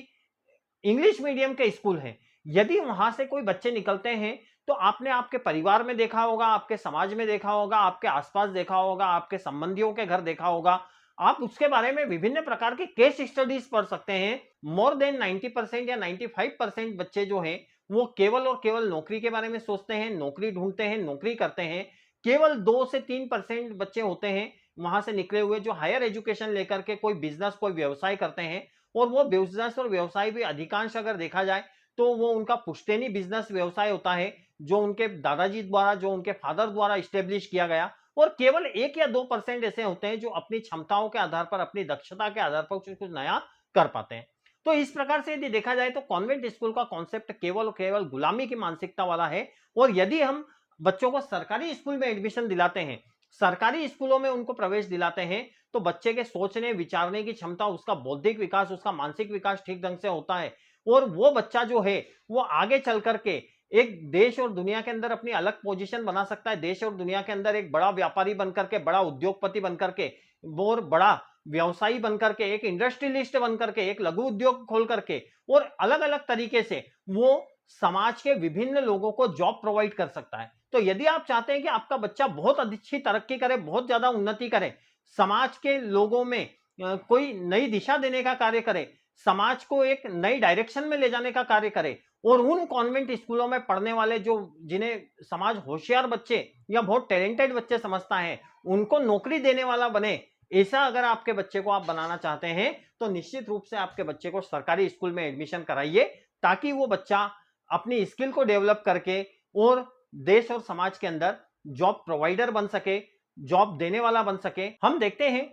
इंग्लिश मीडियम के स्कूल हैं, यदि वहां से कोई बच्चे निकलते हैं तो आपने आपके परिवार में देखा होगा, आपके समाज में देखा होगा, आपके आसपास देखा होगा, आपके संबंधियों के घर देखा होगा, आप उसके बारे में विभिन्न प्रकार के केस स्टडीज पढ़ सकते हैं। मोर देन 90% या 95% बच्चे जो हैं वो केवल और केवल नौकरी के बारे में सोचते हैं, नौकरी ढूंढते हैं, नौकरी करते हैं। केवल 2 से 3% बच्चे होते हैं वहां से निकले हुए जो हायर एजुकेशन लेकर के कोई बिजनेस, कोई व्यवसाय करते हैं, और वो बिजनेस और व्यवसाय भी अधिकांश अगर देखा जाए तो वो उनका पुश्तैनी बिजनेस व्यवसाय होता है, जो उनके दादाजी द्वारा, जो उनके फादर द्वारा स्टेब्लिश किया गया। और केवल 1 या 2% ऐसे होते हैं जो अपनी क्षमताओं के आधार पर, अपनी दक्षता के आधार पर कुछ नया कर पाते हैं। तो इस प्रकार से यदि देखा जाए तो कॉन्वेंट स्कूल का कॉन्सेप्ट केवल केवल गुलामी की मानसिकता वाला है। और यदि हम बच्चों को सरकारी स्कूल में एडमिशन दिलाते हैं, सरकारी स्कूलों में उनको प्रवेश दिलाते हैं, तो बच्चे के सोचने विचारने की क्षमता, उसका बौद्धिक विकास, उसका मानसिक विकास ठीक ढंग से होता है, और वो बच्चा जो है वो आगे चल करके एक देश और दुनिया के अंदर अपनी अलग पोजीशन बना सकता है। देश और दुनिया के अंदर एक बड़ा व्यापारी बनकर के, बड़ा उद्योगपति बनकर के, और बड़ा व्यवसायी बनकर के, एक इंडस्ट्रियलिस्ट बनकर के, एक लघु उद्योग खोल करके, और अलग अलग तरीके से वो समाज के विभिन्न लोगों को जॉब प्रोवाइड कर सकता है। तो यदि आप चाहते हैं कि आपका बच्चा बहुत अच्छी तरक्की करे, बहुत ज्यादा उन्नति करे, समाज के लोगों में कोई नई दिशा देने का कार्य करे, समाज को एक नई डायरेक्शन में ले जाने का कार्य करे, और उन कॉन्वेंट स्कूलों में पढ़ने वाले जो, जिन्हें समाज होशियार बच्चे या बहुत टैलेंटेड बच्चे समझता है, उनको नौकरी देने वाला बने, ऐसा अगर आपके बच्चे को आप बनाना चाहते हैं तो निश्चित रूप से आपके बच्चे को सरकारी स्कूल में एडमिशन कराइए, ताकि वो बच्चा अपनी स्किल को डेवलप करके और देश और समाज के अंदर जॉब प्रोवाइडर बन सके, जॉब देने वाला बन सके। हम देखते हैं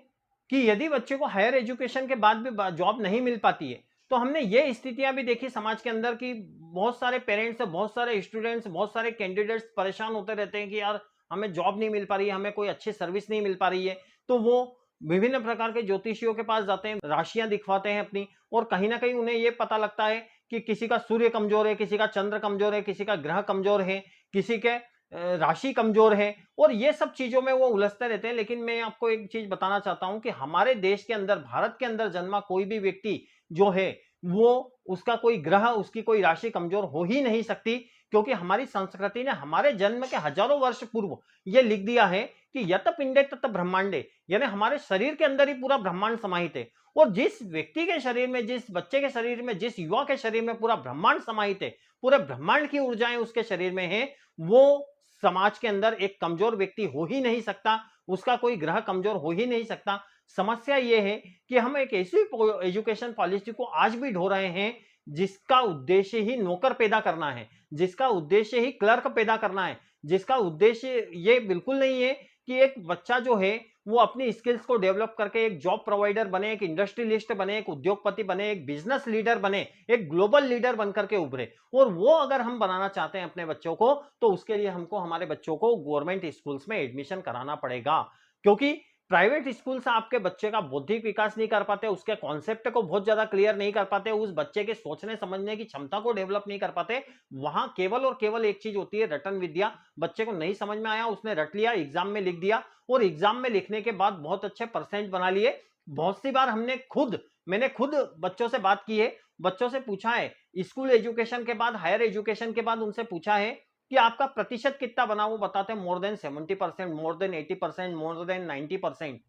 कि यदि बच्चे को हायर एजुकेशन के बाद भी जॉब नहीं मिल पाती है, तो हमने ये स्थितियां भी देखी समाज के अंदर कि बहुत सारे पेरेंट्स, बहुत सारे स्टूडेंट्स, बहुत सारे कैंडिडेट्स परेशान होते रहते हैं कि यार हमें जॉब नहीं मिल पा रही है, हमें कोई अच्छी सर्विस नहीं मिल पा रही है। तो वो विभिन्न प्रकार के ज्योतिषियों के पास जाते हैं, राशियां दिखवाते हैं अपनी, और कहीं ना कहीं उन्हें यह पता लगता है कि किसी का सूर्य कमजोर है, किसी का चंद्र कमजोर है, किसी का ग्रह कमजोर है, किसी के राशि कमजोर है, और ये सब चीजों में वो उलझते रहते हैं। लेकिन मैं आपको एक चीज बताना चाहता हूं कि हमारे देश के अंदर, भारत के अंदर जन्मा कोई भी व्यक्ति जो है वो, उसका कोई ग्रह, उसकी कोई राशि कमजोर हो ही नहीं सकती, क्योंकि हमारी संस्कृति ने हमारे जन्म के हजारों वर्ष पूर्व ये लिख दिया है कि यत पिंडे तत ब्रह्मांडे, यानी हमारे शरीर के अंदर ही पूरा ब्रह्मांड समाहित है। और जिस व्यक्ति के शरीर में, जिस बच्चे के शरीर में, जिस युवा के शरीर में पूरा ब्रह्मांड समाहित है, पूरे ब्रह्मांड की ऊर्जाएं उसके शरीर में है, वो समाज के अंदर एक कमजोर व्यक्ति हो ही नहीं सकता, उसका कोई ग्रह कमजोर हो ही नहीं सकता। समस्या यह है कि हम एक ऐसी एजुकेशन पॉलिसी को आज भी ढो रहे हैं जिसका उद्देश्य ही नौकर पैदा करना है, जिसका उद्देश्य ही क्लर्क पैदा करना है, जिसका उद्देश्य ये बिल्कुल नहीं है कि एक बच्चा जो है वो अपनी स्किल्स को डेवलप करके एक जॉब प्रोवाइडर बने, एक इंडस्ट्रियलिस्ट बने, एक उद्योगपति बने, एक बिजनेस लीडर बने, एक ग्लोबल लीडर बनकर के उभरे। और वो अगर हम बनाना चाहते हैं अपने बच्चों को, तो उसके लिए हमको हमारे बच्चों को गवर्नमेंट स्कूल्स में एडमिशन कराना पड़ेगा, क्योंकि प्राइवेट स्कूल से आपके बच्चे का बौद्धिक विकास नहीं कर पाते, उसके कॉन्सेप्ट को बहुत ज्यादा क्लियर नहीं कर पाते, उस बच्चे के सोचने समझने की क्षमता को डेवलप नहीं कर पाते। वहां केवल और केवल एक चीज होती है, रटन विद्या। बच्चे को नहीं समझ में आया, उसने रट लिया, एग्जाम में लिख दिया, और एग्जाम में लिखने के बाद बहुत अच्छे परसेंट बना लिए। बहुत सी बार मैंने खुद बच्चों से बात की है, बच्चों से पूछा है, स्कूल एजुकेशन के बाद, हायर एजुकेशन के बाद उनसे पूछा है कि आपका प्रतिशत कितना बना, वो बताते हैं more than 70%, more than 80%, more than 90%।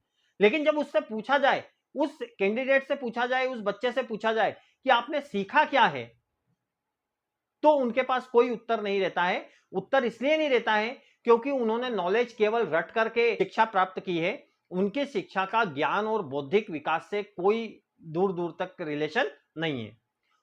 लेकिन जब उससे पूछा जाए, उस कैंडिडेट से पूछा जाए, उस बच्चे से पूछा जाए कि आपने सीखा क्या है, तो उनके पास कोई उत्तर नहीं रहता है। उत्तर इसलिए नहीं रहता है क्योंकि उन्होंने नॉलेज केवल रट करके शिक्षा प्राप्त की है, उनकी शिक्षा का ज्ञान और बौद्धिक विकास से कोई दूर दूर तक रिलेशन नहीं है।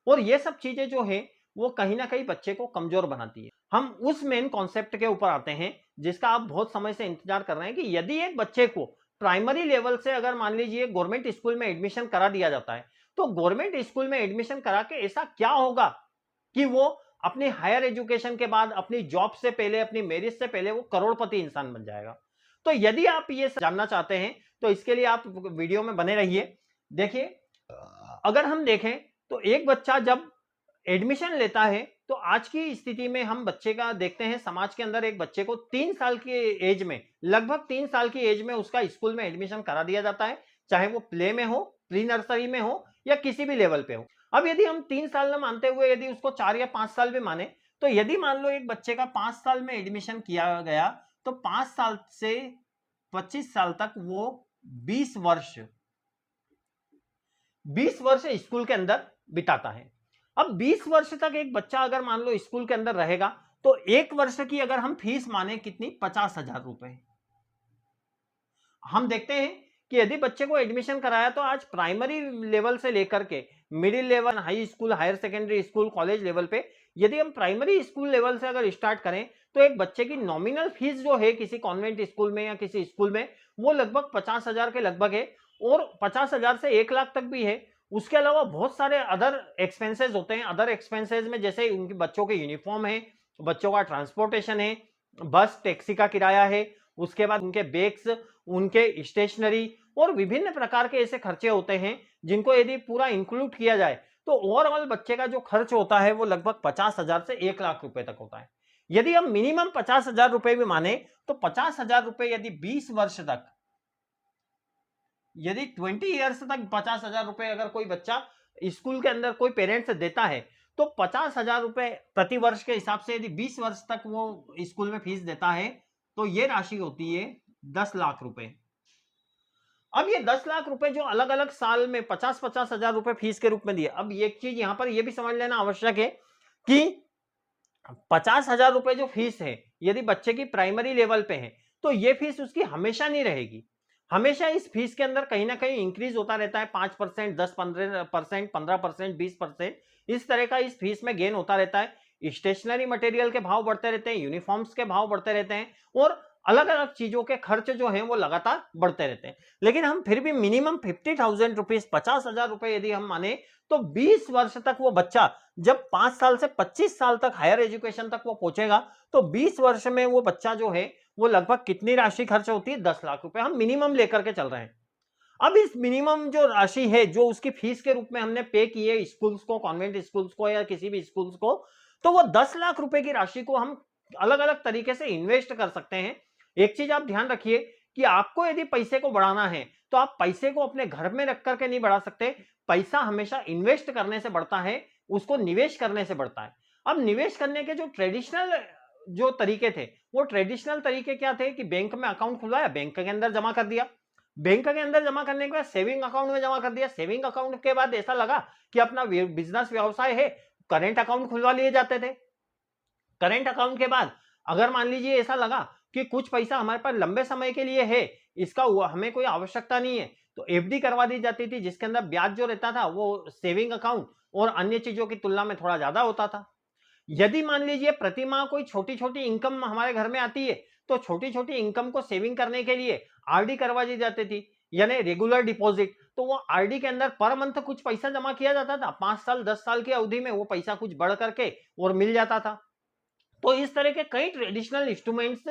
और ये सब चीजें जो है वो कहीं ना कहीं बच्चे को कमजोर बनाती है। हम उस मेन कॉन्सेप्ट के ऊपर आते हैं जिसका आप बहुत समय से इंतजार कर रहे हैं, कि यदि एक बच्चे को प्राइमरी लेवल से अगर मान लीजिए गवर्नमेंट स्कूल में एडमिशन करा दिया जाता है, तो गवर्नमेंट स्कूल में एडमिशन करा के ऐसा क्या होगा कि वो अपनी हायर एजुकेशन के बाद, अपनी जॉब से पहले, अपनी मैरिज से पहले वो करोड़पति इंसान बन जाएगा। तो यदि आप ये जानना चाहते हैं तो इसके लिए आप वीडियो में बने रहिए। देखिए, अगर हम देखें तो एक बच्चा जब एडमिशन लेता है, तो आज की स्थिति में हम बच्चे का देखते हैं, समाज के अंदर एक बच्चे को 3 साल की एज में, लगभग 3 साल की एज में उसका स्कूल में एडमिशन करा दिया जाता है, चाहे वो प्ले में हो, प्री नर्सरी में हो, या किसी भी लेवल पे हो। अब यदि हम 3 साल न मानते हुए यदि उसको 4 या 5 साल भी माने, तो यदि मान लो एक बच्चे का 5 साल में एडमिशन किया गया, तो 5 साल से 25 साल तक वो 20 वर्ष स्कूल के अंदर बिताता है। अब 20 वर्ष तक एक बच्चा अगर मान लो स्कूल के अंदर रहेगा, तो एक वर्ष की अगर हम फीस माने कितनी, 50,000 रुपए। हम देखते हैं कि यदि बच्चे को एडमिशन कराया, तो आज प्राइमरी लेवल से लेकर के middle level, high school, higher secondary school, college level पे, यदि हम प्राइमरी स्कूल लेवल से अगर स्टार्ट करें, तो एक बच्चे की नॉमिनल फीस जो है किसी कॉन्वेंट स्कूल में या किसी स्कूल में, वो लगभग 50,000 के लगभग है, और 50,000 से 1 लाख तक भी है। उसके अलावा बहुत सारे अदर एक्सपेंसेस होते हैं। अदर एक्सपेंसेस में जैसे उनके बच्चों के यूनिफॉर्म है, बच्चों का ट्रांसपोर्टेशन है, बस टैक्सी का किराया है, उसके बाद उनके बैग्स, उनके स्टेशनरी, और विभिन्न प्रकार के ऐसे खर्चे होते हैं जिनको यदि पूरा इंक्लूड किया जाए, तो ओवरऑल बच्चे का जो खर्च होता है वो लगभग 50,000 से 1 लाख रुपए तक होता है। यदि हम मिनिमम 50,000 रुपए भी माने, तो 50,000 रुपए यदि 20 वर्ष तक, यदि 20 ईयर्स तक 50,000 रुपए अगर कोई बच्चा स्कूल के अंदर कोई पेरेंट्स देता है, तो 50,000 रुपए प्रति वर्ष के हिसाब से यदि 20 वर्ष तक वो स्कूल में फीस देता है, तो ये राशि होती है 10 लाख रुपए। अब ये 10 लाख रुपए जो अलग अलग साल में 50-50 हजार रुपए फीस के रूप में दिए। अब एक चीज यहां पर यह भी समझ लेना आवश्यक है कि 50,000 रुपए जो फीस है, यदि बच्चे की प्राइमरी लेवल पे है, तो ये फीस उसकी हमेशा नहीं रहेगी। हमेशा इस फीस के अंदर कहीं ना कहीं इंक्रीज होता रहता है, 5%, 10-15%, 15%, 20%, इस तरह का इस फीस में गेन होता रहता है। स्टेशनरी मटेरियल के भाव बढ़ते रहते हैं, यूनिफॉर्म्स के भाव बढ़ते रहते हैं, और अलग अलग चीजों के खर्च जो हैं वो लगातार बढ़ते रहते हैं। लेकिन हम फिर भी मिनिमम 50,000 रुपीज, 50,000 रुपए यदि हम माने, तो 20 वर्ष तक वो बच्चा जब 5 साल से 25 साल तक हायर एजुकेशन तक वो पहुंचेगा, तो 20 वर्ष में वो बच्चा जो है वो लगभग कितनी राशि खर्च होती है, 10 लाख रुपए हम मिनिमम लेकर के चल रहे हैं। अब इस मिनिमम जो राशि है, जो उसकी फीस के रूप में हमने पे की है स्कूल्स को, कॉन्वेंट स्कूल्स को या किसी भी स्कूल्स को, तो वो 10 लाख रुपए की राशि को हम अलग अलग तरीके से इन्वेस्ट कर सकते हैं। एक चीज आप ध्यान रखिए कि आपको यदि पैसे को बढ़ाना है तो आप पैसे को अपने घर में रख करके नहीं बढ़ा सकते। पैसा हमेशा इन्वेस्ट करने से बढ़ता है, उसको निवेश करने से बढ़ता है। अब निवेश करने के जो ट्रेडिशनल जो तरीके थे, वो ट्रेडिशनल तरीके क्या थे कि बैंक में अकाउंट खुलवाया, बैंक के अंदर जमा कर दिया, बैंक के अंदर जमा करने के बाद सेविंग अकाउंट में जमा कर दिया, सेविंग अकाउंट के बाद ऐसा लगा कि अपना बिजनेस व्यवसाय है, करेंट अकाउंट खुलवा लिए जाते थे। करेंट अकाउंट के बाद अगर मान लीजिए ऐसा लगा कि कुछ पैसा हमारे पास लंबे समय के लिए है, इसका हमें कोई आवश्यकता नहीं है, तो एफडी करवा दी जाती थी, जिसके अंदर ब्याज जो रहता था वो सेविंग अकाउंट और अन्य चीजों की तुलना में थोड़ा ज्यादा होता था। यदि मान लीजिए प्रति माह कोई छोटी छोटी इनकम हमारे घर में आती है, तो छोटी छोटी इनकम को सेविंग करने के लिए आरडी करवा दी जाती थी, यानी रेगुलर डिपॉजिट। तो वो आरडी के अंदर पर मंथ कुछ पैसा जमा किया जाता था, 5 साल 10 साल की अवधि में वो पैसा कुछ बढ़ करके और मिल जाता था। तो इस तरह के कई ट्रेडिशनल इंस्ट्रूमेंट्स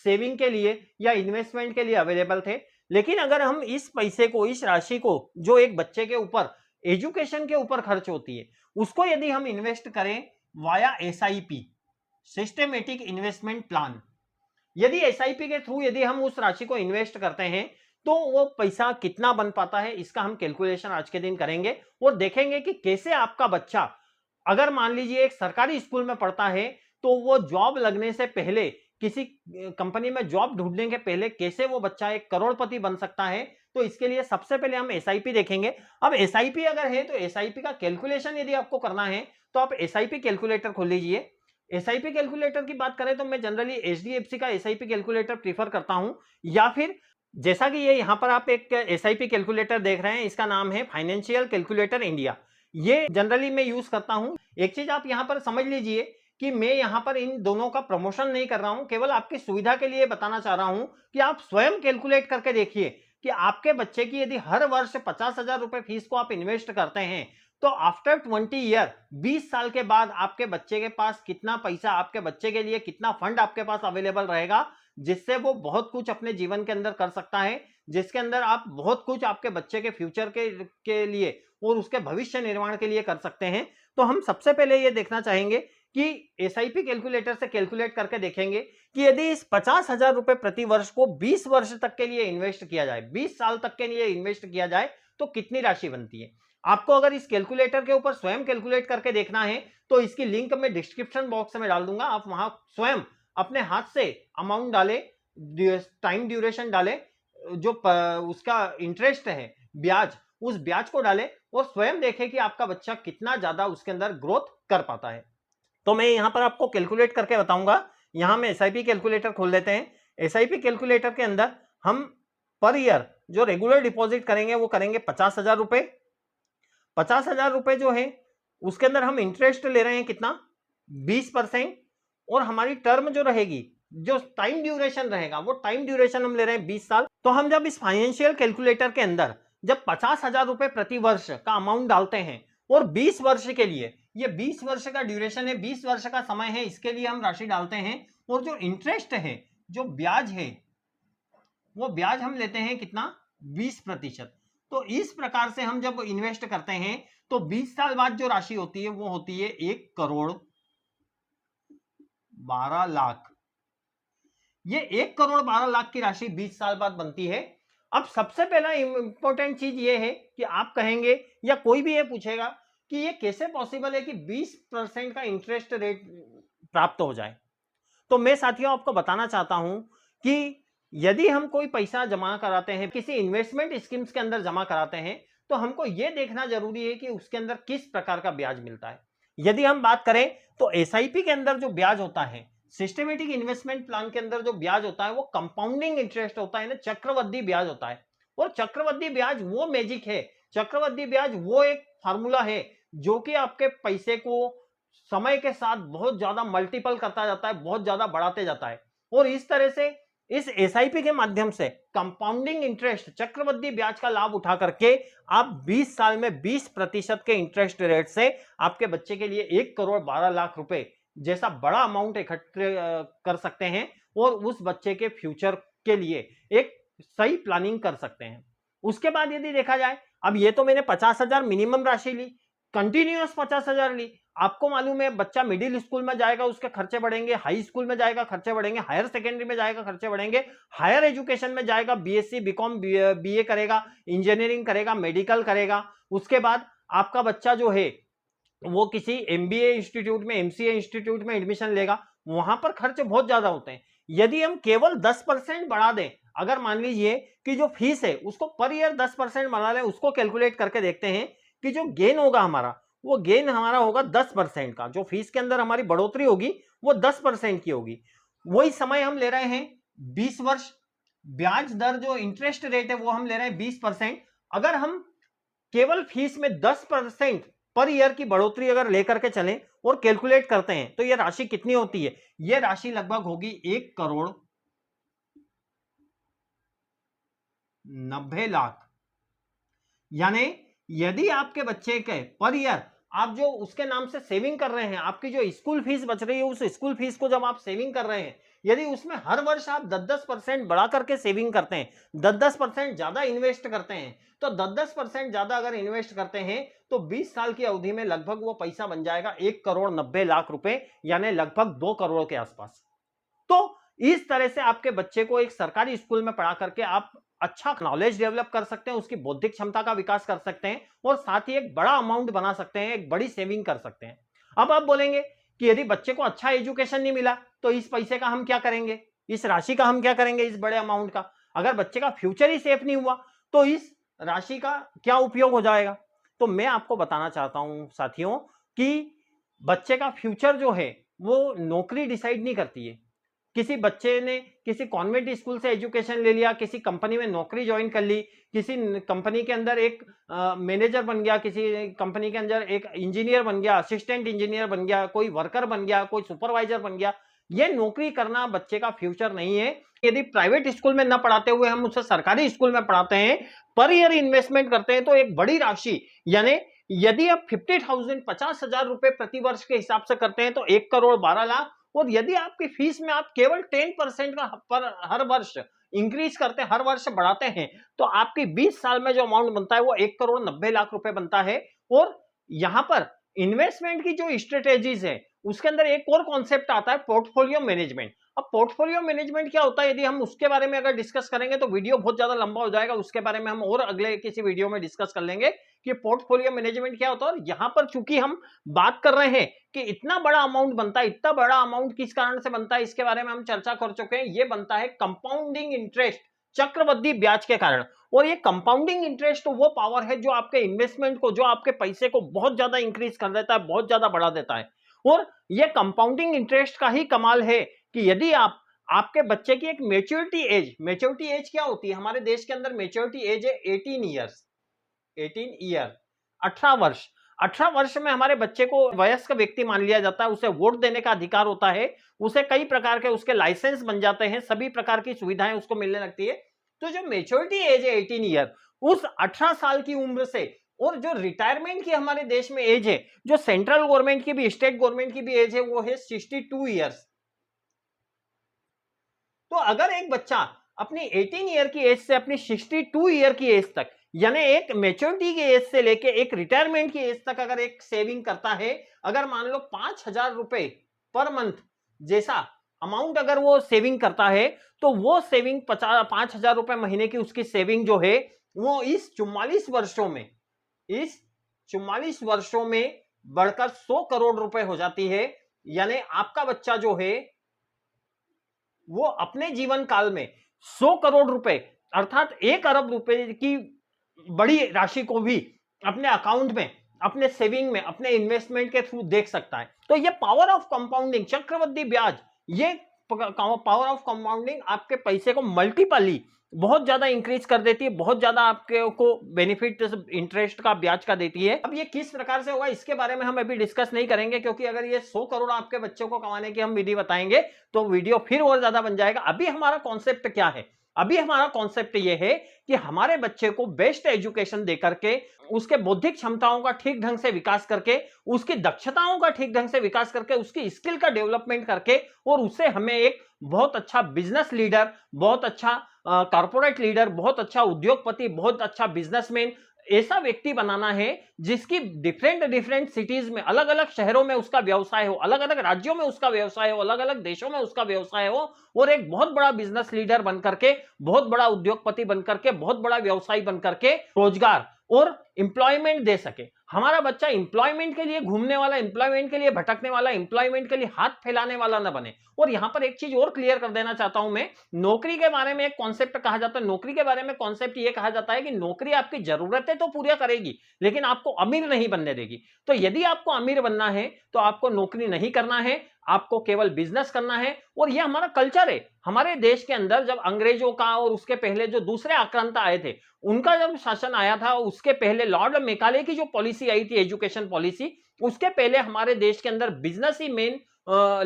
सेविंग के लिए या इन्वेस्टमेंट के लिए अवेलेबल थे। लेकिन अगर हम इस पैसे को, इस राशि को जो एक बच्चे के ऊपर एजुकेशन के ऊपर खर्च होती है, उसको यदि हम इन्वेस्ट करें via SIP, systematic investment plan, यदि एसआईपी के थ्रू यदि हम उस राशि को इन्वेस्ट करते हैं तो वो पैसा कितना बन पाता है, इसका हम कैलकुलेशन आज के दिन करेंगे और देखेंगे कि कैसे आपका बच्चा, अगर मान लीजिए एक सरकारी स्कूल में पढ़ता है, तो वो जॉब लगने से पहले, किसी कंपनी में जॉब ढूंढने के पहले कैसे वो बच्चा एक करोड़पति बन सकता है। तो इसके लिए सबसे पहले हम एसआईपी देखेंगे। अब एसआईपी अगर है तो एसआईपी का कैलकुलेशन यदि आपको करना है तो आप एसआईपी कैलकुलेटर खोल लीजिए। एसआईपी कैलकुलेटर की बात करें तो मैं जनरली एचडीएफसी का एसआईपी कैलकुलेटर प्रीफर करता हूं, या फिर जैसा कि ये यहां पर आप एक एसआईपी कैलकुलेटर देख रहे हैं, इसका नाम है फाइनेंशियल कैलकुलेटर इंडिया, ये जनरली मैं यूज करता हूं। एक चीज आप यहां पर समझ लीजिए कि मैं यहां पर इन दोनों का प्रमोशन नहीं कर रहा हूं, केवल आपकी सुविधा के लिए बताना चाह रहा हूं कि आप स्वयं कैलकुलेट करके देखिए कि आपके बच्चे की यदि हर वर्ष 50,000 रुपए फीस को आप इन्वेस्ट करते हैं तो आफ्टर 20 ईयर, 20 साल के बाद आपके बच्चे के पास कितना पैसा, आपके बच्चे के लिए कितना फंड आपके पास अवेलेबल रहेगा, जिससे वो बहुत कुछ अपने जीवन के अंदर कर सकता है, जिसके अंदर आप बहुत कुछ आपके बच्चे के फ्यूचर के लिए और उसके भविष्य निर्माण के लिए कर सकते हैं। तो हम सबसे पहले ये देखना चाहेंगे कि एसआईपी कैलकुलेटर से कैलकुलेट करके देखेंगे कि यदि इस 50,000 रुपए प्रति वर्ष को 20 वर्ष तक के लिए इन्वेस्ट किया जाए, 20 साल तक के लिए इन्वेस्ट किया जाए, तो कितनी राशि बनती है। आपको अगर इस कैलकुलेटर के ऊपर स्वयं कैलकुलेट करके देखना है तो इसकी लिंक मैं डिस्क्रिप्शन बॉक्स में डाल दूंगा, आप वहां स्वयं अपने हाथ से अमाउंट डाले, टाइम ड्यूरेशन डाले, जो उसका इंटरेस्ट है, ब्याज, उस ब्याज को डाले और स्वयं देखें कि आपका बच्चा कितना ज्यादा उसके अंदर ग्रोथ कर पाता है। तो मैं यहां पर आपको कैलकुलेट करके बताऊंगा। यहां में एसआईपी कैलकुलेटर खोल लेते हैं। एसआईपी कैलकुलेटर के अंदर हम पर ईयर जो रेगुलर डिपॉजिट करेंगे वो करेंगे 50,000 रुपए। 50,000 रुपए जो है उसके अंदर हम इंटरेस्ट ले रहे हैं कितना, 20%, और हमारी टर्म जो रहेगी, जो टाइम ड्यूरेशन रहेगा, वो टाइम ड्यूरेशन हम ले रहे हैं 20 साल। तो हम जब इस फाइनेंशियल कैलकुलेटर के अंदर जब 50,000 रुपए प्रति वर्ष का अमाउंट डालते हैं और 20 वर्ष के लिए, ये 20 वर्ष का ड्यूरेशन है, 20 वर्ष का समय है, इसके लिए हम राशि डालते हैं, और जो इंटरेस्ट है, जो ब्याज है, वो ब्याज हम लेते हैं कितना, 20%। तो इस प्रकार से हम जब इन्वेस्ट करते हैं तो 20 साल बाद जो राशि होती है वो होती है 1,12,00,000। ये 1,12,00,000 की राशि 20 साल बाद बनती है। अब सबसे पहला इंपॉर्टेंट चीज ये है कि आप कहेंगे या कोई भी ये पूछेगा कि ये कैसे पॉसिबल है कि 20% का इंटरेस्ट रेट प्राप्त हो जाए। तो मैं साथियों आपको बताना चाहता हूं कि यदि हम कोई पैसा जमा कराते हैं, किसी इन्वेस्टमेंट स्कीम्स के अंदर जमा कराते हैं, तो हमको यह देखना जरूरी है कि उसके अंदर किस प्रकार का ब्याज मिलता है। यदि हम बात करें तो एसआईपी के अंदर जो ब्याज होता है, सिस्टमेटिक इन्वेस्टमेंट प्लान के अंदर जो ब्याज होता है, वो कंपाउंडिंग इंटरेस्ट होता है ना, चक्रवृद्धि ब्याज होता है। और चक्रवृद्धि ब्याज वो मैजिक है, चक्रवृद्धि ब्याज वो एक फार्मूला है जो कि आपके पैसे को समय के साथ बहुत ज्यादा मल्टीपल करता जाता है, बहुत ज्यादा बढ़ाते जाता है। और इस तरह से इस एसआईपी के माध्यम से कंपाउंडिंग इंटरेस्ट, चक्रवृद्धि ब्याज का लाभ उठा करके आप 20 साल में 20% के इंटरेस्ट रेट से आपके बच्चे के लिए 1,12,00,000 रुपए जैसा बड़ा अमाउंट इकट्ठे कर सकते हैं और उस बच्चे के फ्यूचर के लिए एक सही प्लानिंग कर सकते हैं। उसके बाद यदि देखा जाए, अब ये तो मैंने 50,000 मिनिमम राशि ली, कंटिन्यूअस 50,000 ली, आपको मालूम है बच्चा मिडिल स्कूल में जाएगा उसके खर्चे बढ़ेंगे, हाई स्कूल में जाएगा खर्चे बढ़ेंगे, हायर सेकेंडरी में जाएगा खर्चे बढ़ेंगे, हायर एजुकेशन में जाएगा बीएससी बीकॉम बीए करेगा, इंजीनियरिंग करेगा, मेडिकल करेगा, उसके बाद आपका बच्चा जो है वो किसी एमबीए इंस्टीट्यूट में, एमसीए इंस्टीट्यूट में एडमिशन लेगा, वहां पर खर्च बहुत ज्यादा होते हैं। यदि हम केवल 10% बढ़ा दें, अगर मान लीजिए कि जो फीस है उसको पर ईयर 10% बढ़ा लें, उसको कैलकुलेट करके देखते हैं कि जो गेन होगा हमारा, वो गेन हमारा होगा 10% का। जो फीस के अंदर हमारी बढ़ोतरी होगी वो 10% की होगी। वही समय हम ले रहे हैं 20 वर्ष, ब्याज दर जो इंटरेस्ट रेट है वो हम ले रहे हैं 20%। अगर हम केवल फीस में 10% पर ईयर की बढ़ोतरी अगर लेकर के चलें और कैलकुलेट करते हैं तो यह राशि कितनी होती है? यह राशि लगभग होगी 1,90,00,000। यानी यदि आपके बच्चे के पर ईयर आप जो उसके नाम से सेविंग कर रहे हैं, आपकी जो स्कूल फीस बच रही है उस स्कूल फीस को जब आप सेविंग कर रहे हैं, यदि उसमें हर वर्ष आप 10-10% बढ़ा करके सेविंग करते हैं, 10-10% ज्यादा इन्वेस्ट करते हैं, तो 10-10% ज्यादा अगर इन्वेस्ट करते हैं तो 20 साल की अवधि में लगभग वो पैसा बन जाएगा 1,90,00,000 रुपए, यानी लगभग 2 करोड़ के आसपास। तो इस तरह से आपके बच्चे को एक सरकारी स्कूल में पढ़ा करके आप अच्छा नॉलेज डेवलप कर सकते हैं, उसकी बौद्धिक क्षमता का विकास कर सकते हैं और साथ ही एक बड़ा अमाउंट बना सकते हैं, एक बड़ी सेविंग कर सकते हैं। अब आप बोलेंगे कि यदि बच्चे को अच्छा एजुकेशन नहीं मिला तो इस पैसे का हम क्या करेंगे, इस राशि का हम क्या करेंगे, इस बड़े अमाउंट का? अगर बच्चे का फ्यूचर ही सेफ नहीं हुआ तो इस राशि का क्या उपयोग हो जाएगा? तो मैं आपको बताना चाहता हूं साथियों कि बच्चे का फ्यूचर जो है वो नौकरी डिसाइड नहीं करती है। किसी बच्चे ने किसी कॉन्वेंट स्कूल से एजुकेशन ले लिया, किसी कंपनी में नौकरी ज्वाइन कर ली, किसी कंपनी के अंदर एक मैनेजर बन गया, किसी कंपनी के अंदर एक इंजीनियर बन गया, असिस्टेंट इंजीनियर बन गया, कोई वर्कर बन गया, कोई सुपरवाइजर बन गया, ये नौकरी करना बच्चे का फ्यूचर नहीं है। यदि प्राइवेट स्कूल में न पढ़ाते हुए हम उसे सरकारी स्कूल में पढ़ाते हैं, पर ईयर इन्वेस्टमेंट करते हैं तो एक बड़ी राशि, यानी यदि आप 50,000 50,000 रुपए प्रति वर्ष के हिसाब से करते हैं तो 1,12,00,000, और यदि आपकी फीस में आप केवल 10% का पर हर वर्ष इंक्रीज करते हैं, हर वर्ष बढ़ाते हैं, तो आपकी 20 साल में जो अमाउंट बनता है वो 1,90,00,000 रुपए बनता है। और यहां पर इन्वेस्टमेंट की जो स्ट्रेटेजीज है उसके अंदर एक और कॉन्सेप्ट आता है, पोर्टफोलियो मैनेजमेंट। अब पोर्टफोलियो मैनेजमेंट क्या होता है, यदि हम उसके बारे में अगर डिस्कस करेंगे तो वीडियो बहुत ज्यादा लंबा हो जाएगा, उसके बारे में हम और अगले किसी वीडियो में डिस्कस कर लेंगे कि पोर्टफोलियो मैनेजमेंट क्या होता है। और यहां पर चूंकि हम बात कर रहे हैं कि इतना बड़ा अमाउंट बनता है, इतना बड़ा अमाउंट किस कारण से बनता है इसके बारे में हम चर्चा कर चुके हैं। ये बनता है कंपाउंडिंग इंटरेस्ट, चक्रवृद्धि ब्याज के कारण। और ये कंपाउंडिंग इंटरेस्ट वो पावर है जो आपके इन्वेस्टमेंट को, जो आपके पैसे को बहुत ज्यादा इंक्रीज कर देता है, बहुत ज्यादा बढ़ा देता है। और ये कंपाउंडिंग इंटरेस्ट का ही कमाल है कि यदि आप आपके बच्चे की एक मेच्योरिटी एज क्या होती है हमारे देश के अंदर? मेच्योरिटी एज है 18 ईयर्स, 18 ईयर, 18 वर्ष। 18 वर्ष में हमारे बच्चे को वयस्क व्यक्ति मान लिया जाता है, उसे वोट देने का अधिकार होता है, उसे कई प्रकार के उसके लाइसेंस बन जाते हैं, सभी प्रकार की सुविधाएं उसको मिलने लगती है। तो जो मेच्योरिटी एज है 18 ईयर, उस 18 साल की उम्र से, और जो रिटायरमेंट की हमारे देश में एज है, जो सेंट्रल गवर्नमेंट की भी, स्टेट गवर्नमेंट की भी एज है, वो है 62 ईयर्स। तो अगर एक बच्चा अपनी 18 ईयर की एज से अपनी 62 ईयर की एज तक, यानी एक मेच्योरिटी की एज से लेके एक रिटायरमेंट की एज तक अगर एक सेविंग करता है, अगर मान लो 5,000 रुपए पर मंथ जैसा अमाउंट अगर वो सेविंग करता है, तो वो सेविंग 5,000 रुपए महीने की उसकी सेविंग जो है वो इस 44 वर्षों में बढ़कर 100 करोड़ रुपए हो जाती है। यानी आपका बच्चा जो है वो अपने जीवन काल में 100 करोड़ रुपए अर्थात 1 अरब रुपए की बड़ी राशि को भी अपने अकाउंट में, अपने सेविंग में, अपने इन्वेस्टमेंट के थ्रू देख सकता है। तो ये पावर ऑफ कंपाउंडिंग, चक्रवृद्धि ब्याज, ये पावर ऑफ कंपाउंडिंग आपके पैसे को मल्टीपली बहुत ज्यादा इंक्रीज कर देती है, बहुत ज्यादा आपके को बेनिफिट इंटरेस्ट का, ब्याज का देती है। अब ये किस प्रकार से होगा इसके बारे में हम अभी डिस्कस नहीं करेंगे, क्योंकि अगर ये 100 करोड़ आपके बच्चों को कमाने की हम विधि बताएंगे तो वीडियो फिर और ज्यादा बन जाएगा। अभी हमारा कॉन्सेप्ट क्या है? अभी हमारा कॉन्सेप्ट ये है कि हमारे बच्चे को बेस्ट एजुकेशन देकर के, उसके बौद्धिक क्षमताओं का ठीक ढंग से विकास करके, उसकी दक्षताओं का ठीक ढंग से विकास करके, उसकी स्किल का डेवलपमेंट करके, और उससे हमें एक बहुत अच्छा बिजनेस लीडर, बहुत अच्छा कॉर्पोरेट लीडर, बहुत अच्छा उद्योगपति, बहुत अच्छा बिजनेसमैन, ऐसा व्यक्ति बनाना है जिसकी डिफरेंट डिफरेंट सिटीज में, अलग अलग शहरों में उसका व्यवसाय हो, अलग अलग राज्यों में उसका व्यवसाय हो, अलग अलग देशों में उसका व्यवसाय हो, और एक बहुत बड़ा बिजनेस लीडर बनकर के, बहुत बड़ा उद्योगपति बनकर के, बहुत बड़ा व्यवसायी बनकर के रोजगार और एम्प्लॉयमेंट दे सके। हमारा बच्चा एम्प्लॉयमेंट के लिए घूमने वाला, एम्प्लॉयमेंट के लिए भटकने वाला, एम्प्लॉयमेंट के लिए हाथ फैलाने वाला ना बने। और यहां पर एक चीज और क्लियर कर देना चाहता हूं मैं, नौकरी के बारे में एक कॉन्सेप्ट कहा जाता है, नौकरी के बारे में कॉन्सेप्ट ये कहा जाता है कि नौकरी आपकी जरूरतें तो पूरी करेगी लेकिन आपको अमीर नहीं बनने देगी। तो यदि आपको अमीर बनना है तो आपको नौकरी नहीं करना है, आपको केवल बिजनेस करना है। और यह हमारा कल्चर है। हमारे देश के अंदर जब अंग्रेजों का और उसके पहले जो दूसरे आक्रांता आए थे उनका जब शासन आया था, उसके पहले लॉर्ड मेकाले की जो पॉलिसी आई थी, एजुकेशन पॉलिसी, उसके पहले हमारे देश के अंदर बिजनेस ही मेन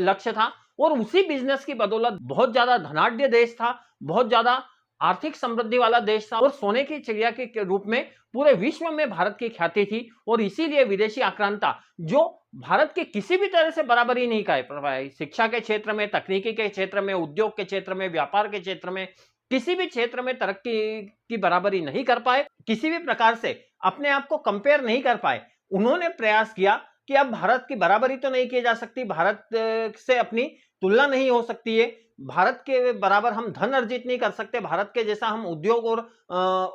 लक्ष्य था। और उसी बिजनेस की बदौलत बहुत ज्यादा धनाढ्य देश था, बहुत ज्यादा आर्थिक समृद्धि वाला देश था और सोने की चिड़िया के रूप में पूरे विश्व में भारत की ख्याति थी। और इसीलिए विदेशी आक्रांता जो भारत के किसी भी तरह से बराबरी नहीं कर पाए, शिक्षा के क्षेत्र में, तकनीकी के क्षेत्र में, उद्योग के क्षेत्र में, व्यापार के क्षेत्र में, किसी भी क्षेत्र में तरक्की की बराबरी नहीं कर पाए, किसी भी प्रकार से अपने आप को कंपेयर नहीं कर पाए, उन्होंने प्रयास किया कि अब भारत की बराबरी तो नहीं की जा सकती, भारत से अपनी तुलना नहीं हो सकती है, भारत के बराबर हम धन अर्जित नहीं कर सकते, भारत के जैसा हम उद्योग और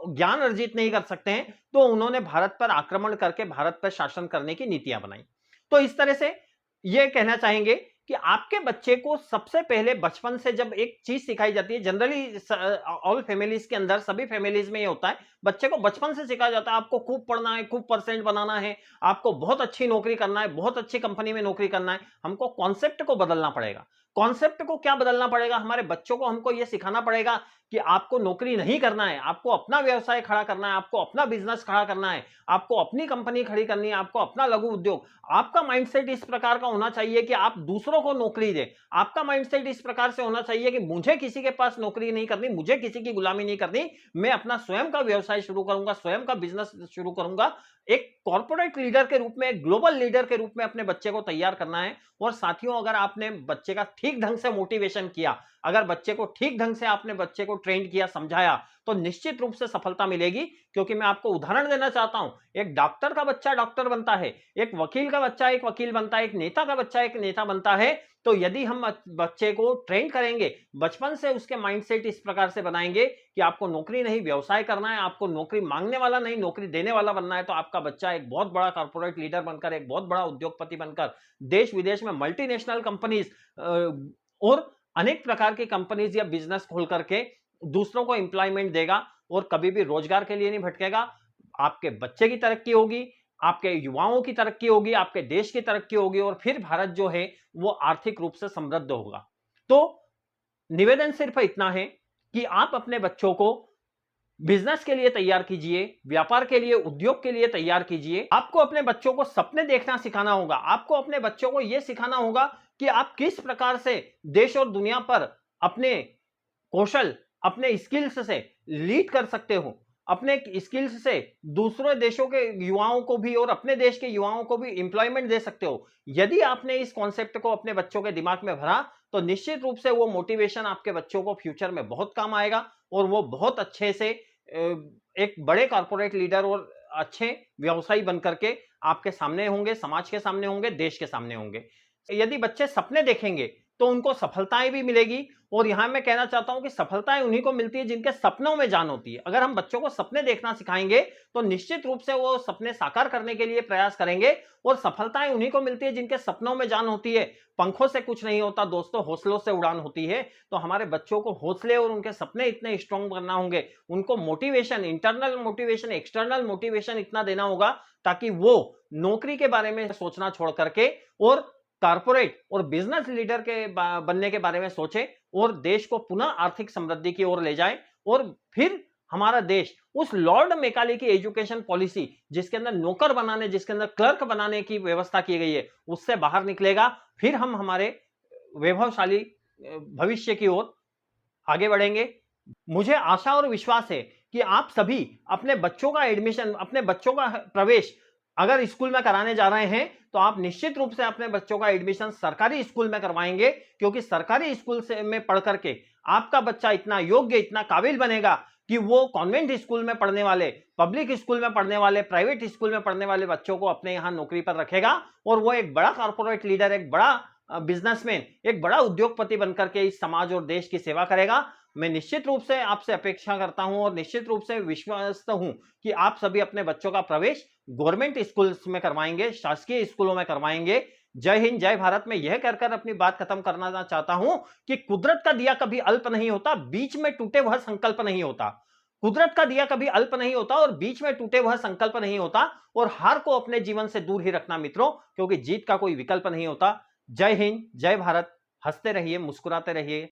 ज्ञान अर्जित नहीं कर सकते हैं। तो उन्होंने भारत पर आक्रमण करके भारत पर शासन करने की नीतियां बनाई। तो इस तरह से यह कहना चाहेंगे कि आपके बच्चे को सबसे पहले बचपन से जब एक चीज सिखाई जाती है, जनरली ऑल फैमिलीज के अंदर, सभी फैमिलीज में ये होता है, बच्चे को बचपन से सिखाया जाता है आपको खूब पढ़ना है, खूब परसेंट बनाना है, आपको बहुत अच्छी नौकरी करना है, बहुत अच्छी कंपनी में नौकरी करना है। हमको कॉन्सेप्ट को बदलना पड़ेगा। कॉन्सेप्ट को क्या बदलना पड़ेगा? हमारे बच्चों को हमको यह सिखाना पड़ेगा कि आपको नौकरी नहीं करना है, आपको अपना व्यवसाय खड़ा करना है, आपको अपना बिजनेस खड़ा करना है, आपको अपनी कंपनी खड़ी करनी है, आपको अपना लघु उद्योग। आपका माइंडसेट इस प्रकार का होना चाहिए कि आप दूसरों को नौकरी दें। आपका माइंडसेट इस प्रकार से होना चाहिए कि मुझे किसी के पास नौकरी नहीं करनी, मुझे किसी की गुलामी नहीं करनी, मैं अपना स्वयं का व्यवसाय शुरू करूंगा, स्वयं का बिजनेस शुरू करूंगा। एक कॉर्पोरेट लीडर के रूप में, एक ग्लोबल लीडर के रूप में अपने बच्चे को तैयार करना है। और साथियों, अगर आपने बच्चे का ठीक ढंग से मोटिवेशन किया, अगर बच्चे को ठीक ढंग से आपने बच्चे को ट्रेन किया, समझाया, तो निश्चित रूप से सफलता मिलेगी। क्योंकि मैं आपको उदाहरण देना चाहता हूं, एक डॉक्टर का बच्चा डॉक्टर बनता है, एक वकील का बच्चा एक वकील बनता है, एक नेता का बच्चा एक नेता बनता है। तो यदि हम बच्चे को ट्रेन करेंगे, बचपन से उसके माइंडसेट इस प्रकार से बनाएंगे कि आपको नौकरी नहीं व्यवसाय करना है, आपको नौकरी मांगने वाला नहीं नौकरी देने वाला बनना है, तो आपका बच्चा एक बहुत बड़ा कॉर्पोरेट लीडर बनकर, एक बहुत बड़ा उद्योगपति बनकर, देश विदेश में मल्टीनेशनल कंपनीज और अनेक प्रकार की कंपनीज या बिजनेस खोल करके दूसरों को एम्प्लॉयमेंट देगा और कभी भी रोजगार के लिए नहीं भटकेगा। आपके बच्चे की तरक्की होगी, आपके युवाओं की तरक्की होगी, आपके देश की तरक्की होगी और फिर भारत जो है वो आर्थिक रूप से समृद्ध होगा। तो निवेदन सिर्फ इतना है कि आप अपने बच्चों को बिजनेस के लिए तैयार कीजिए, व्यापार के लिए, उद्योग के लिए तैयार कीजिए। आपको अपने बच्चों को सपने देखना सिखाना होगा। आपको अपने बच्चों को यह सिखाना होगा कि आप किस प्रकार से देश और दुनिया पर अपने कौशल, अपने स्किल्स से लीड कर सकते हो, अपने स्किल्स से दूसरे देशों के युवाओं को भी और अपने देश के युवाओं को भी एम्प्लॉयमेंट दे सकते हो। यदि आपने इस कॉन्सेप्ट को अपने बच्चों के दिमाग में भरा तो निश्चित रूप से वो मोटिवेशन आपके बच्चों को फ्यूचर में बहुत काम आएगा और वो बहुत अच्छे से एक बड़े कॉर्पोरेट लीडर और अच्छे व्यवसायी बनकर के आपके सामने होंगे, समाज के सामने होंगे, देश के सामने होंगे। यदि बच्चे सपने देखेंगे तो उनको सफलताएं भी मिलेगी। और यहां मैं कहना चाहता हूं कि सफलताएं उन्हीं को मिलती है जिनके सपनों में जान होती है। अगर हम बच्चों को सपने देखना सिखाएंगे तो निश्चित रूप से वो सपने साकार करने के लिए प्रयास करेंगे और सफलताएं उन्हीं को मिलती है जिनके सपनों में जान होती है। पंखों से कुछ नहीं होता दोस्तों, हौसलों से उड़ान होती है। तो हमारे बच्चों को हौसले और उनके सपने इतने स्ट्रांग करना होंगे, उनको motivation, internal motivation, external motivation इतना देना होगा ताकि वो नौकरी के बारे में सोचना छोड़ करके और कॉर्पोरेट और बिजनेस लीडर के बनने के बारे में सोचे और देश को पुनः आर्थिक समृद्धि की ओर ले जाए। और फिर हमारा देश उस लॉर्ड मेकाले की एजुकेशन पॉलिसी जिसके अंदर नौकर बनाने, जिसके अंदर क्लर्क बनाने की व्यवस्था की गई है, उससे बाहर निकलेगा। फिर हम हमारे वैभवशाली भविष्य की ओर आगे बढ़ेंगे। मुझे आशा और विश्वास है कि आप सभी अपने बच्चों का एडमिशन, अपने बच्चों का प्रवेश अगर स्कूल में कराने जा रहे हैं तो आप निश्चित रूप से अपने बच्चों का एडमिशन सरकारी स्कूल में करवाएंगे। क्योंकि सरकारी स्कूल से में पढ़ करके आपका बच्चा इतना योग्य, इतना काबिल बनेगा कि वो कॉन्वेंट स्कूल में पढ़ने वाले, पब्लिक स्कूल में पढ़ने वाले, प्राइवेट स्कूल में पढ़ने वाले बच्चों को अपने यहां नौकरी पर रखेगा और वो एक बड़ा कॉर्पोरेट लीडर, एक बड़ा बिजनेसमैन, एक बड़ा उद्योगपति बनकर के इस समाज और देश की सेवा करेगा। मैं निश्चित रूप से आपसे अपेक्षा करता हूं और निश्चित रूप से विश्वस्त हूं कि आप सभी अपने बच्चों का प्रवेश गवर्नमेंट स्कूल्स में करवाएंगे, शासकीय स्कूलों में करवाएंगे। जय हिंद, जय भारत। मैं यह कहकर अपनी बात खत्म करना चाहता हूं कि कुदरत का दिया कभी अल्प नहीं होता, बीच में टूटे वह संकल्प नहीं होता। कुदरत का दिया कभी अल्प नहीं होता और बीच में टूटे वह संकल्प नहीं होता। और हार को अपने जीवन से दूर ही रखना मित्रों, क्योंकि जीत का कोई विकल्प नहीं होता। जय हिंद, जय भारत। हंसते रहिए, मुस्कुराते रहिए।